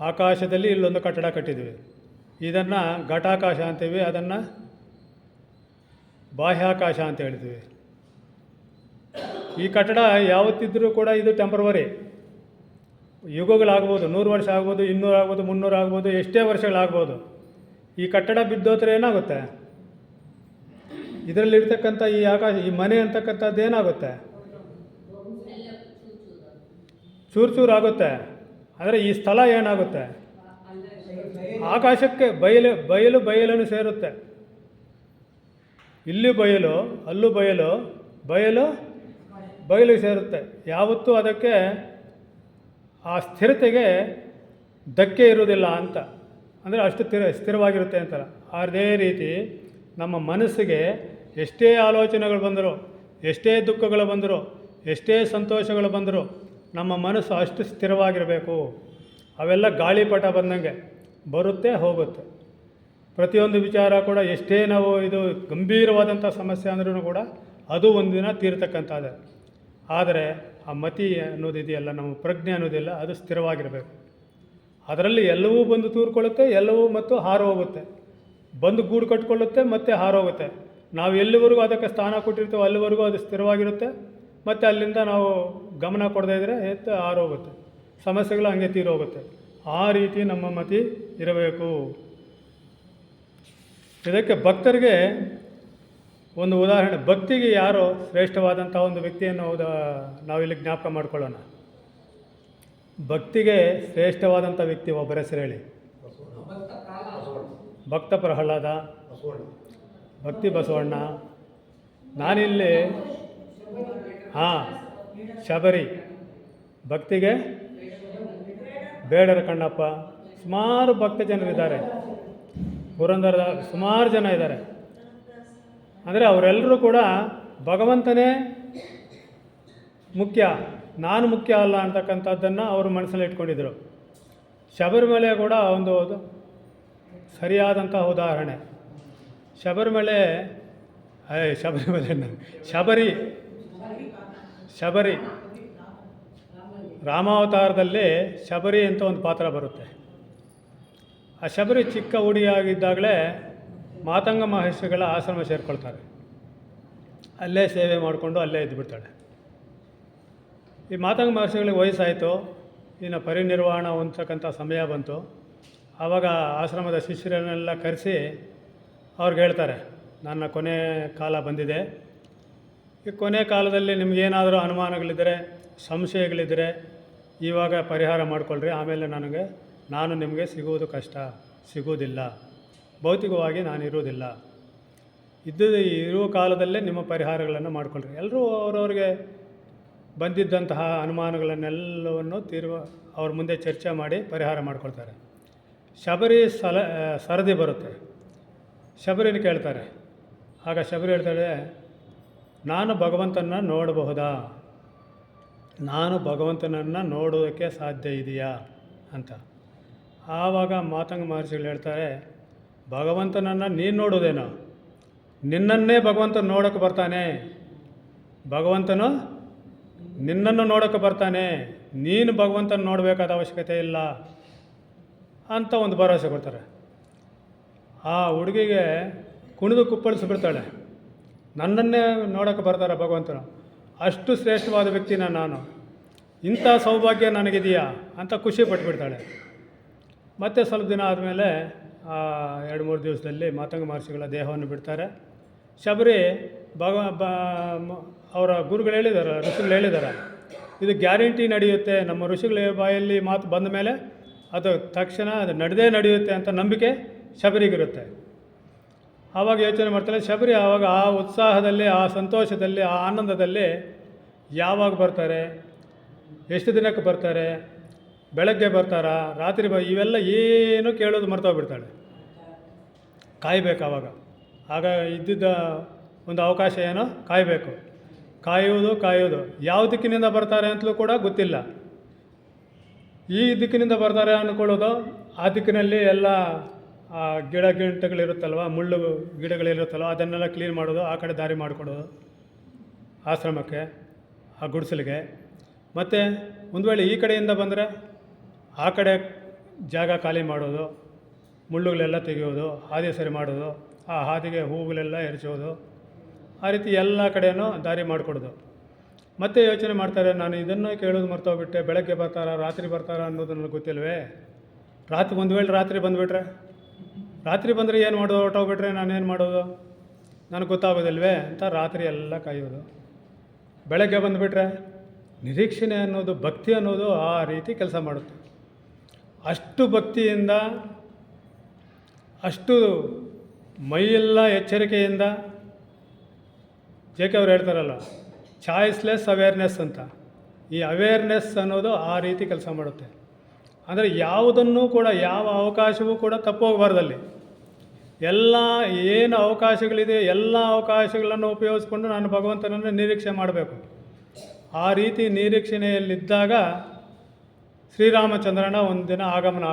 ಆಕಾಶದಲ್ಲಿ ಇಲ್ಲೊಂದು ಕಟ್ಟಡ ಕಟ್ಟಿದ್ದೀವಿ. ಇದನ್ನು ಘಟಾಕಾಶ ಅಂತೀವಿ, ಅದನ್ನು ಬಾಹ್ಯಾಕಾಶ ಅಂತ ಹೇಳ್ತೀವಿ. ಈ ಕಟ್ಟಡ ಯಾವತ್ತಿದ್ರೂ ಕೂಡ ಇದು ಟೆಂಪ್ರವರಿ, ಯುಗಗಳಾಗ್ಬೋದು, 100 ವರ್ಷ ಆಗ್ಬೋದು, 200 ಆಗ್ಬೋದು, 300 ಆಗ್ಬೋದು, ಎಷ್ಟೇ ವರ್ಷಗಳಾಗ್ಬೋದು. ಈ ಕಟ್ಟಡ ಬಿದ್ದೋದ್ರೆ ಏನಾಗುತ್ತೆ? ಇದರಲ್ಲಿರ್ತಕ್ಕಂಥ ಈ ಆಕಾಶ, ಈ ಮನೆ ಅಂತಕ್ಕಂಥದ್ದು ಏನಾಗುತ್ತೆ? ಚೂರು ಚೂರು ಆಗುತ್ತೆ. ಆದರೆ ಈ ಸ್ಥಳ ಏನಾಗುತ್ತೆ? ಆಕಾಶಕ್ಕೆ ಬಯಲನ್ನು ಸೇರುತ್ತೆ. ಇಲ್ಲಿ ಬಯಲು, ಅಲ್ಲೂ ಬಯಲು, ಬಯಲು ಸೇರುತ್ತೆ. ಯಾವತ್ತೂ ಅದಕ್ಕೆ ಆ ಸ್ಥಿರತೆಗೆ ಧಕ್ಕೆ ಇರುವುದಿಲ್ಲ ಅಂತ, ಅಂದರೆ ಅಷ್ಟು ಸ್ಥಿರವಾಗಿರುತ್ತೆ ಅಂತಾರೆ. ಅದೇ ರೀತಿ ನಮ್ಮ ಮನಸ್ಸಿಗೆ ಎಷ್ಟೇ ಆಲೋಚನೆಗಳು ಬಂದರೂ, ಎಷ್ಟೇ ದುಃಖಗಳು ಬಂದರೂ, ಎಷ್ಟೇ ಸಂತೋಷಗಳು ಬಂದರೂ ನಮ್ಮ ಮನಸ್ಸು ಅಷ್ಟು ಸ್ಥಿರವಾಗಿರಬೇಕು. ಅವೆಲ್ಲ ಗಾಳಿಪಟ ಬಂದಂಗೆ ಬರುತ್ತೆ ಹೋಗುತ್ತೆ. ಪ್ರತಿಯೊಂದು ವಿಚಾರ ಕೂಡ ಎಷ್ಟೇ ನಾವು ಇದು ಗಂಭೀರವಾದಂಥ ಸಮಸ್ಯೆ ಅಂದ್ರೂ ಕೂಡ ಅದು ಒಂದಿನ ತೀರ್ತಕ್ಕಂಥದ್ದು. ಆದರೆ ಆ ಮತಿ ಅನ್ನೋದಿದೆಯಲ್ಲ, ನಮ್ಮ ಪ್ರಜ್ಞೆ ಅನ್ನೋದಿಲ್ಲ, ಅದು ಸ್ಥಿರವಾಗಿರಬೇಕು. ಅದರಲ್ಲಿ ಎಲ್ಲವೂ ಬಂದು ತೂರ್ಕೊಳ್ಳುತ್ತೆ, ಎಲ್ಲವೂ ಮತ್ತು ಹಾರೋಗುತ್ತೆ. ಬಂದು ಗೂಡು ಕಟ್ಕೊಳ್ಳುತ್ತೆ, ಮತ್ತೆ ಹಾರೋಗುತ್ತೆ. ನಾವು ಎಲ್ಲಿವರೆಗೂ ಅದಕ್ಕೆ ಸ್ಥಾನ ಕೊಟ್ಟಿರ್ತೀವೋ ಅಲ್ಲಿವರೆಗೂ ಅದು ಸ್ಥಿರವಾಗಿರುತ್ತೆ. ಮತ್ತು ಅಲ್ಲಿಂದ ನಾವು ಗಮನ ಕೊಡದೇ ಇದ್ದರೆ ಎತ್ತು ಹಾರೋಗುತ್ತೆ, ಸಮಸ್ಯೆಗಳು ಹಂಗೆ ತೀರೋಗುತ್ತೆ. ಆ ರೀತಿ ನಮ್ಮ ಮತಿ ಇರಬೇಕು. ಇದಕ್ಕೆ ಭಕ್ತರಿಗೆ ಒಂದು ಉದಾಹರಣೆ. ಭಕ್ತಿಗೆ ಯಾರು ಶ್ರೇಷ್ಠವಾದಂಥ ಒಂದು ವ್ಯಕ್ತಿಯನ್ನು ನಾವಿಲ್ಲಿ ಜ್ಞಾಪಕ ಮಾಡ್ಕೊಳ್ಳೋಣ. ಭಕ್ತಿಗೆ ಶ್ರೇಷ್ಠವಾದಂಥ ವ್ಯಕ್ತಿ ಒಬ್ಬರ ಹೆಸರು ಹೇಳಿ. ಭಕ್ತ ಪ್ರಹ್ಲಾದ, ಭಕ್ತಿ ಬಸವಣ್ಣ. ನಾನಿಲ್ಲಿ ಶಬರಿ, ಭಕ್ತಿಗೆ ಬೇಡರ ಕಣ್ಣಪ್ಪ, ಸುಮಾರು ಭಕ್ತ ಜನರಿದ್ದಾರೆ. ಪುರಂದರದ ಸುಮಾರು ಜನ ಇದ್ದಾರೆ. ಅಂದರೆ ಅವರೆಲ್ಲರೂ ಕೂಡ ಭಗವಂತನೇ ಮುಖ್ಯ, ನಾನು ಮುಖ್ಯ ಅಲ್ಲ ಅಂತಕ್ಕಂಥದ್ದನ್ನು ಅವರು ಮನಸ್ಸಲ್ಲಿ ಇಟ್ಕೊಂಡಿದ್ದರು. ಶಬರಿಮಲೆ ಕೂಡ ಒಂದು ಸರಿಯಾದಂಥ ಉದಾಹರಣೆ. ಶಬರಿ ರಾಮಾವತಾರದಲ್ಲಿ ಶಬರಿ ಅಂತ ಒಂದು ಪಾತ್ರ ಬರುತ್ತೆ. ಆ ಶಬರಿ ಚಿಕ್ಕ ಹುಡುಗಿಯಾಗಿದ್ದಾಗಲೇ ಮಾತಂಗ ಮಹರ್ಷಿಗಳ ಆಶ್ರಮ ಸೇರಿಕೊಳ್ತಾರೆ. ಅಲ್ಲೇ ಸೇವೆ ಮಾಡಿಕೊಂಡು ಅಲ್ಲೇ ಇದ್ದುಬಿಡ್ತಾಳೆ. ಈ ಮಾತಂಗ ಮಹರ್ಷಿಗಳಿಗೆ ವಯಸ್ಸಾಯಿತು, ಇನ್ನು ಪರಿನಿರ್ವಾಣ ಹೊಂದತಕ್ಕಂಥ ಸಮಯ ಬಂತು. ಆವಾಗ ಆಶ್ರಮದ ಶಿಷ್ಯರನ್ನೆಲ್ಲ ಕರೆಸಿ ಅವ್ರಿಗೆ ಹೇಳ್ತಾರೆ, ನನ್ನ ಕೊನೆ ಕಾಲ ಬಂದಿದೆ. ಈ ಕೊನೆ ಕಾಲದಲ್ಲಿ ನಿಮಗೇನಾದರೂ ಅನುಮಾನಗಳಿದ್ದರೆ, ಸಂಶಯಗಳಿದ್ದರೆ ಇವಾಗ ಪರಿಹಾರ ಮಾಡಿಕೊಳ್ಳ್ರಿ. ಆಮೇಲೆ ನಾನು ನಿಮಗೆ ಸಿಗುವುದು ಕಷ್ಟ, ಸಿಗುವುದಿಲ್ಲ, ಭೌತಿಕವಾಗಿ ನಾನು ಇರುವುದಿಲ್ಲ. ಇರುವ ಕಾಲದಲ್ಲೇ ನಿಮ್ಮ ಪರಿಹಾರಗಳನ್ನು ಮಾಡಿಕೊಳ್ಳ್ರಿ. ಎಲ್ಲರೂ ಅವರವ್ರಿಗೆ ಬಂದಿದ್ದಂತಹ ಅನುಮಾನಗಳನ್ನೆಲ್ಲವನ್ನು ಅವ್ರ ಮುಂದೆ ಚರ್ಚೆ ಮಾಡಿ ಪರಿಹಾರ ಮಾಡಿಕೊಳ್ತಾರೆ. ಶಬರಿ ಸರದಿ ಬರುತ್ತೆ. ಶಬರಿನ ಕೇಳ್ತಾರೆ. ಆಗ ಶಬರಿ ಹೇಳ್ತಾಳೆ, ನಾನು ಭಗವಂತನ ನೋಡಬಹುದಾ, ನಾನು ಭಗವಂತನನ್ನು ನೋಡೋದಕ್ಕೆ ಸಾಧ್ಯ ಇದೆಯಾ ಅಂತ. ಆವಾಗ ಮಾತಂಗ ಮಹರ್ಷಿಗಳು ಹೇಳ್ತಾರೆ, ಭಗವಂತನನ್ನು ನೀನು ನೋಡೋದೇನೋ, ನಿನ್ನನ್ನೇ ಭಗವಂತ ನೋಡೋಕ್ಕೆ ಬರ್ತಾನೆ. ಭಗವಂತನು ನಿನ್ನನ್ನು ನೋಡೋಕ್ಕೆ ಬರ್ತಾನೆ, ನೀನು ಭಗವಂತನ ನೋಡಬೇಕಾದ ಅವಶ್ಯಕತೆ ಇಲ್ಲ ಅಂತ ಒಂದು ಭರವಸೆ ಕೊಡ್ತಾರೆ. ಆ ಹುಡುಗಿಗೆ ಕುಣಿದು ಕುಪ್ಪಳಿಸಿಬಿಡ್ತಾಳೆ. ನನ್ನನ್ನೇ ನೋಡೋಕ್ಕೆ ಬರ್ತಾರೆ ಭಗವಂತನು, ಅಷ್ಟು ಶ್ರೇಷ್ಠವಾದ ವ್ಯಕ್ತಿನ ನಾನು, ಇಂಥ ಸೌಭಾಗ್ಯ ನನಗಿದೆಯಾ ಅಂತ ಖುಷಿ ಪಟ್ಟುಬಿಡ್ತಾಳೆ. ಮತ್ತೆ ಸ್ವಲ್ಪ ದಿನ ಆದಮೇಲೆ 2-3 ದಿವಸದಲ್ಲಿ ಮಾತಂಗ ಮಹರ್ಷಿಗಳ ದೇಹವನ್ನು ಬಿಡ್ತಾರೆ. ಶಬರಿ ಅವರ ಗುರುಗಳು ಹೇಳಿದ್ದಾರೆ, ಋಷಿಗಳು ಹೇಳಿದ್ದಾರೆ, ಇದು ಗ್ಯಾರಂಟಿ ನಡೆಯುತ್ತೆ, ನಮ್ಮ ಋಷಿಗಳ ಬಾಯಲ್ಲಿ ಮಾತು ಬಂದ ಮೇಲೆ ಅದು ತಕ್ಷಣ ಅದು ನಡೆಯುತ್ತೆ ಅಂತ ನಂಬಿಕೆ ಶಬರಿಗಿರುತ್ತೆ. ಆವಾಗ ಯೋಚನೆ ಮಾಡ್ತಾಳೆ ಶಬರಿ. ಆವಾಗ ಆ ಉತ್ಸಾಹದಲ್ಲಿ, ಆ ಸಂತೋಷದಲ್ಲಿ, ಆ ಆನಂದದಲ್ಲಿ ಯಾವಾಗ ಬರ್ತಾರೆ, ಎಷ್ಟು ದಿನಕ್ಕೆ ಬರ್ತಾರೆ, ಬೆಳಗ್ಗೆ ಬರ್ತಾರಾ, ರಾತ್ರಿ ಇವೆಲ್ಲ ಏನು ಕೇಳೋದು ಮರ್ತೋಗ್ಬಿಡ್ತಾಳೆ. ಕಾಯಬೇಕು ಆಗ ಇದ್ದಿದ್ದ ಒಂದು ಅವಕಾಶ ಏನೋ ಕಾಯಬೇಕು. ಕಾಯುವುದು ಯಾವ ದಿಕ್ಕಿನಿಂದ ಬರ್ತಾರೆ ಅಂತಲೂ ಕೂಡ ಗೊತ್ತಿಲ್ಲ. ಈ ದಿಕ್ಕಿನಿಂದ ಬರ್ತಾರೆ ಅಂದ್ಕೊಳ್ಳೋದು, ಆ ದಿಕ್ಕಿನಲ್ಲಿ ಎಲ್ಲ ಗಿಡಗಳಿರುತ್ತಲ್ವ, ಮುಳ್ಳು ಗಿಡಗಳಿರುತ್ತಲ್ವ, ಅದನ್ನೆಲ್ಲ ಕ್ಲೀನ್ ಮಾಡೋದು, ಆ ಕಡೆ ದಾರಿ ಮಾಡಿಕೊಡೋದು ಆಶ್ರಮಕ್ಕೆ, ಆ ಗುಡಿಸಲಿಗೆ. ಮತ್ತು ಒಂದು ವೇಳೆ ಈ ಕಡೆಯಿಂದ ಬಂದರೆ ಆ ಕಡೆ ಜಾಗ ಖಾಲಿ ಮಾಡೋದು, ಮುಳ್ಳುಗಳೆಲ್ಲ ತೆಗೆಯೋದು, ಹಾದಿ ಸರಿ ಮಾಡೋದು, ಆ ಹಾದಿಗೆ ಹೂವುಗಳೆಲ್ಲ ಎರಚೋದು, ಆ ರೀತಿ ಎಲ್ಲ ಕಡೆಯೂ ದಾರಿ ಮಾಡಿಕೊಡೋದು. ಮತ್ತೆ ಯೋಚನೆ ಮಾಡ್ತಾರೆ, ನಾನು ಇದನ್ನು ಕೇಳೋದು ಮರ್ತೋಗ್ಬಿಟ್ಟೆ, ಬೆಳಗ್ಗೆ ಬರ್ತಾರಾ ರಾತ್ರಿ ಬರ್ತಾರಾ ಅನ್ನೋದು ನನಗೆ ಗೊತ್ತಿಲ್ವೇ. ಒಂದು ವೇಳೆ ರಾತ್ರಿ ಬಂದುಬಿಟ್ರೆ, ರಾತ್ರಿ ಬಂದರೆ ಏನು ಮಾಡೋದು, ಹೊರಟೋಗ್ಬಿಟ್ರೆ ನಾನೇನು ಮಾಡೋದು, ನನಗೆ ಗೊತ್ತಾಗೋದಿಲ್ವೇ ಅಂತ ರಾತ್ರಿ ಎಲ್ಲ ಕಾಯೋದು. ಬೆಳಗ್ಗೆ ಬಂದುಬಿಟ್ರೆ ನಿರೀಕ್ಷಣೆ ಅನ್ನೋದು, ಭಕ್ತಿ ಅನ್ನೋದು ಆ ರೀತಿ ಕೆಲಸ ಮಾಡುತ್ತೆ. ಅಷ್ಟು ಭಕ್ತಿಯಿಂದ, ಅಷ್ಟು ಮೈಯೆಲ್ಲ ಎಚ್ಚರಿಕೆಯಿಂದ, ಜೆ.ಕೆ. ಅವ್ರು ಹೇಳ್ತಾರಲ್ಲ, ಚಾಯ್ಸ್ಲೆಸ್ ಅವೇರ್ನೆಸ್ ಅಂತ. ಈ ಅವೇರ್ನೆಸ್ ಅನ್ನೋದು ಆ ರೀತಿ ಕೆಲಸ ಮಾಡುತ್ತೆ. ಅಂದರೆ ಯಾವುದನ್ನು ಕೂಡ, ಯಾವ ಅವಕಾಶವೂ ಕೂಡ ತಪ್ಪೋಗಬಾರ್ದಲ್ಲಿ. ಎಲ್ಲ ಏನು ಅವಕಾಶಗಳಿದೆ ಎಲ್ಲ ಅವಕಾಶಗಳನ್ನು ಉಪಯೋಗಿಸ್ಕೊಂಡು ನಾನು ಭಗವಂತನನ್ನು ನಿರೀಕ್ಷೆ ಮಾಡಬೇಕು. ಆ ರೀತಿ ನಿರೀಕ್ಷಣೆಯಲ್ಲಿದ್ದಾಗ ಶ್ರೀರಾಮಚಂದ್ರನ ಒಂದು ದಿನ ಆಗಮನ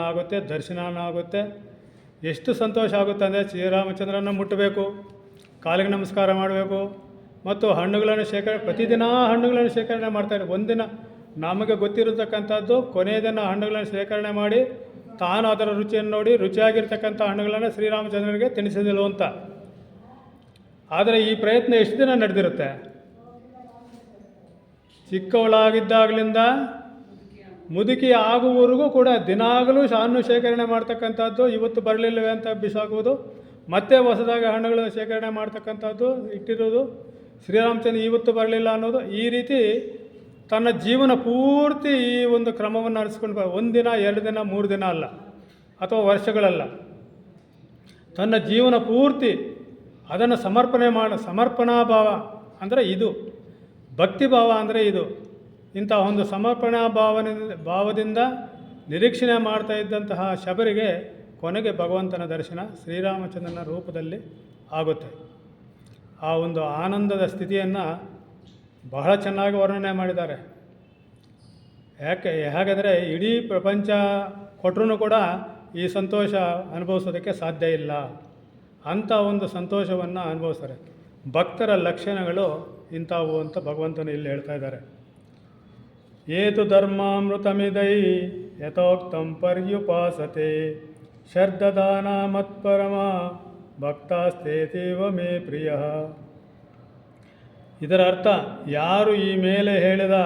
ಆಗುತ್ತೆ, ದರ್ಶನ ಆಗುತ್ತೆ. ಎಷ್ಟು ಸಂತೋಷ ಆಗುತ್ತೆ ಅಂದರೆ, ಶ್ರೀರಾಮಚಂದ್ರನ ಮುಟ್ಟಬೇಕು, ಕಾಲಿಗೆ ನಮಸ್ಕಾರ ಮಾಡಬೇಕು, ಮತ್ತು ಹಣ್ಣುಗಳನ್ನು ಪ್ರತಿದಿನ ಹಣ್ಣುಗಳನ್ನು ಶೇಖರಣೆ ಮಾಡ್ತಾರೆ. ಒಂದಿನ ನಮಗೆ ಗೊತ್ತಿರತಕ್ಕಂಥದ್ದು, ಕೊನೆಯ ದಿನ ಹಣ್ಣುಗಳನ್ನು ಶೇಖರಣೆ ಮಾಡಿ ತಾನು ಅದರ ರುಚಿಯನ್ನು ನೋಡಿ ರುಚಿಯಾಗಿರ್ತಕ್ಕಂಥ ಹಣ್ಣುಗಳನ್ನು ಶ್ರೀರಾಮಚಂದ್ರನಿಗೆ ತಿನ್ನಿಸಿದಳು ಅಂತ. ಆದರೆ ಈ ಪ್ರಯತ್ನ ಎಷ್ಟು ದಿನ ನಡೆದಿರುತ್ತೆ? ಚಿಕ್ಕವಳಾಗಿದ್ದಾಗಲಿಂದ ಮುದುಕಿ ಆಗುವವರೆಗೂ ಕೂಡ ದಿನಾಗಲೂ ಹಣ್ಣು ಶೇಖರಣೆ ಮಾಡ್ತಕ್ಕಂಥದ್ದು, ಇವತ್ತು ಬರಲಿಲ್ಲವೇ ಅಂತ ಬಿಸಾಕುವುದು, ಮತ್ತೆ ಹೊಸದಾಗಿ ಹಣ್ಣುಗಳನ್ನು ಶೇಖರಣೆ ಮಾಡ್ತಕ್ಕಂಥದ್ದು ಇಟ್ಟಿರೋದು, ಶ್ರೀರಾಮಚಂದ್ರ ಇವತ್ತು ಬರಲಿಲ್ಲ ಅನ್ನೋದು, ಈ ರೀತಿ ತನ್ನ ಜೀವನ ಪೂರ್ತಿ ಈ ಒಂದು ಕ್ರಮವನ್ನು ನಡೆಸ್ಕೊಂಡು ಒಂದಿನ 2 ದಿನ 3 ದಿನ ಅಲ್ಲ, ಅಥವಾ ವರ್ಷಗಳಲ್ಲ, ತನ್ನ ಜೀವನ ಪೂರ್ತಿ ಅದನ್ನು ಸಮರ್ಪಣಾ ಭಾವ ಅಂದರೆ ಇದು, ಭಕ್ತಿ ಭಾವ ಅಂದರೆ ಇದು. ಇಂಥ ಒಂದು ಸಮರ್ಪಣಾ ಭಾವದಿಂದ ನಿರೀಕ್ಷಣೆ ಮಾಡ್ತಾ ಇದ್ದಂತಹ ಶಬರಿಗೆ ಕೊನೆಗೆ ಭಗವಂತನ ದರ್ಶನ ಶ್ರೀರಾಮಚಂದ್ರನ ರೂಪದಲ್ಲಿ ಆಗುತ್ತೆ. ಆ ಒಂದು ಆನಂದದ ಸ್ಥಿತಿಯನ್ನು ಬಹಳ ಚೆನ್ನಾಗಿ ವರ್ಣನೆ ಮಾಡಿದ್ದಾರೆ. ಹೇಗೆಂದರೆ ಇಡೀ ಪ್ರಪಂಚ ಕೊಟ್ಟರೂ ಕೂಡ ಈ ಸಂತೋಷ ಅನುಭವಿಸೋದಕ್ಕೆ ಸಾಧ್ಯ ಇಲ್ಲ. ಅಂಥ ಒಂದು ಸಂತೋಷವನ್ನು ಅನುಭವಿಸ್ತಾರೆ. ಭಕ್ತರ ಲಕ್ಷಣಗಳು ಇಂಥವು ಅಂತ ಭಗವಂತನು ಇಲ್ಲಿ ಹೇಳ್ತಾ ಇದ್ದಾರೆ. ಏತು ಧರ್ಮಾಮೃತಮಿದೈ ಯಥೋಕ್ತಂ ಪರ್ಯುಪಾಸತೆ ಶ್ರದ್ಧದಾನ ಮತ್ಪರಮ ಭಕ್ತಾಸ್ತೇತೀವ ಮೇ ಪ್ರಿಯ. ಇದರ ಅರ್ಥ, ಯಾರು ಈ ಮೇಲೆ ಹೇಳಿದ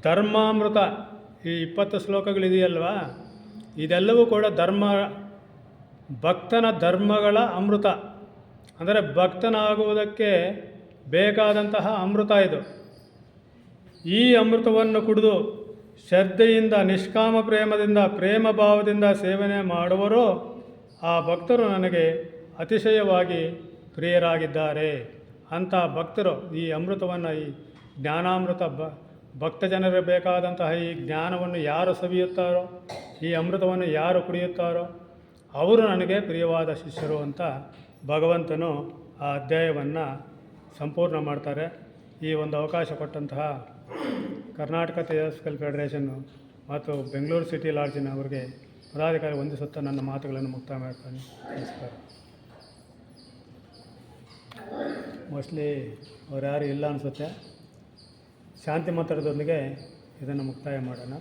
ಧರ್ಮಾಮೃತ, ಈ 20 ಶ್ಲೋಕಗಳಿದೆಯಲ್ವಾ, ಇದೆಲ್ಲವೂ ಕೂಡ ಭಕ್ತನ ಧರ್ಮಗಳ ಅಮೃತ, ಅಂದರೆ ಭಕ್ತನಾಗುವುದಕ್ಕೆ ಬೇಕಾದಂತಹ ಅಮೃತ ಇದು. ಈ ಅಮೃತವನ್ನು ಕುಡಿದು ಶ್ರದ್ಧೆಯಿಂದ, ನಿಷ್ಕಾಮ ಪ್ರೇಮದಿಂದ, ಪ್ರೇಮ ಭಾವದಿಂದ ಸೇವನೆ ಮಾಡುವರೋ ಆ ಭಕ್ತರು ನನಗೆ ಅತಿಶಯವಾಗಿ ಪ್ರಿಯರಾಗಿದ್ದಾರೆ. ಅಂಥ ಭಕ್ತರು ಈ ಅಮೃತವನ್ನು, ಈ ಜ್ಞಾನಾಮೃತ, ಭಕ್ತ ಜನರಿಗೆ ಬೇಕಾದಂತಹ ಈ ಜ್ಞಾನವನ್ನು ಯಾರು ಸವಿಯುತ್ತಾರೋ, ಈ ಅಮೃತವನ್ನು ಯಾರು ಕುಡಿಯುತ್ತಾರೋ ಅವರು ನನಗೆ ಪ್ರಿಯವಾದ ಶಿಷ್ಯರು ಅಂತ ಭಗವಂತನು ಆ ಅಧ್ಯಾಯವನ್ನು ಸಂಪೂರ್ಣ ಮಾಡ್ತಾರೆ. ಈ ಒಂದು ಅವಕಾಶ ಕೊಟ್ಟಂತಹ ಕರ್ನಾಟಕ ಥಿಯಾಸಫಿಕಲ್ ಫೆಡರೇಷನ್ನು ಮತ್ತು ಬೆಂಗಳೂರು ಸಿಟಿ ಲಾಡ್ಜಿನ ಅವರಿಗೆ ಪದಾಧಿಕಾರಿ ವಂದಿಸುತ್ತಾ ನನ್ನ ಮಾತುಗಳನ್ನು ಮುಕ್ತಾಯ ಮಾಡ್ತಾನೆ. ನಮಸ್ಕಾರ. ಮೋಸ್ಟ್ಲಿ ಅವ್ರು ಯಾರು ಇಲ್ಲ ಅನಿಸುತ್ತೆ. ಶಾಂತಿ ಮಾತಾಡೋದೊಂದಿಗೆ ಇದನ್ನು ಮುಕ್ತಾಯ ಮಾಡೋಣ.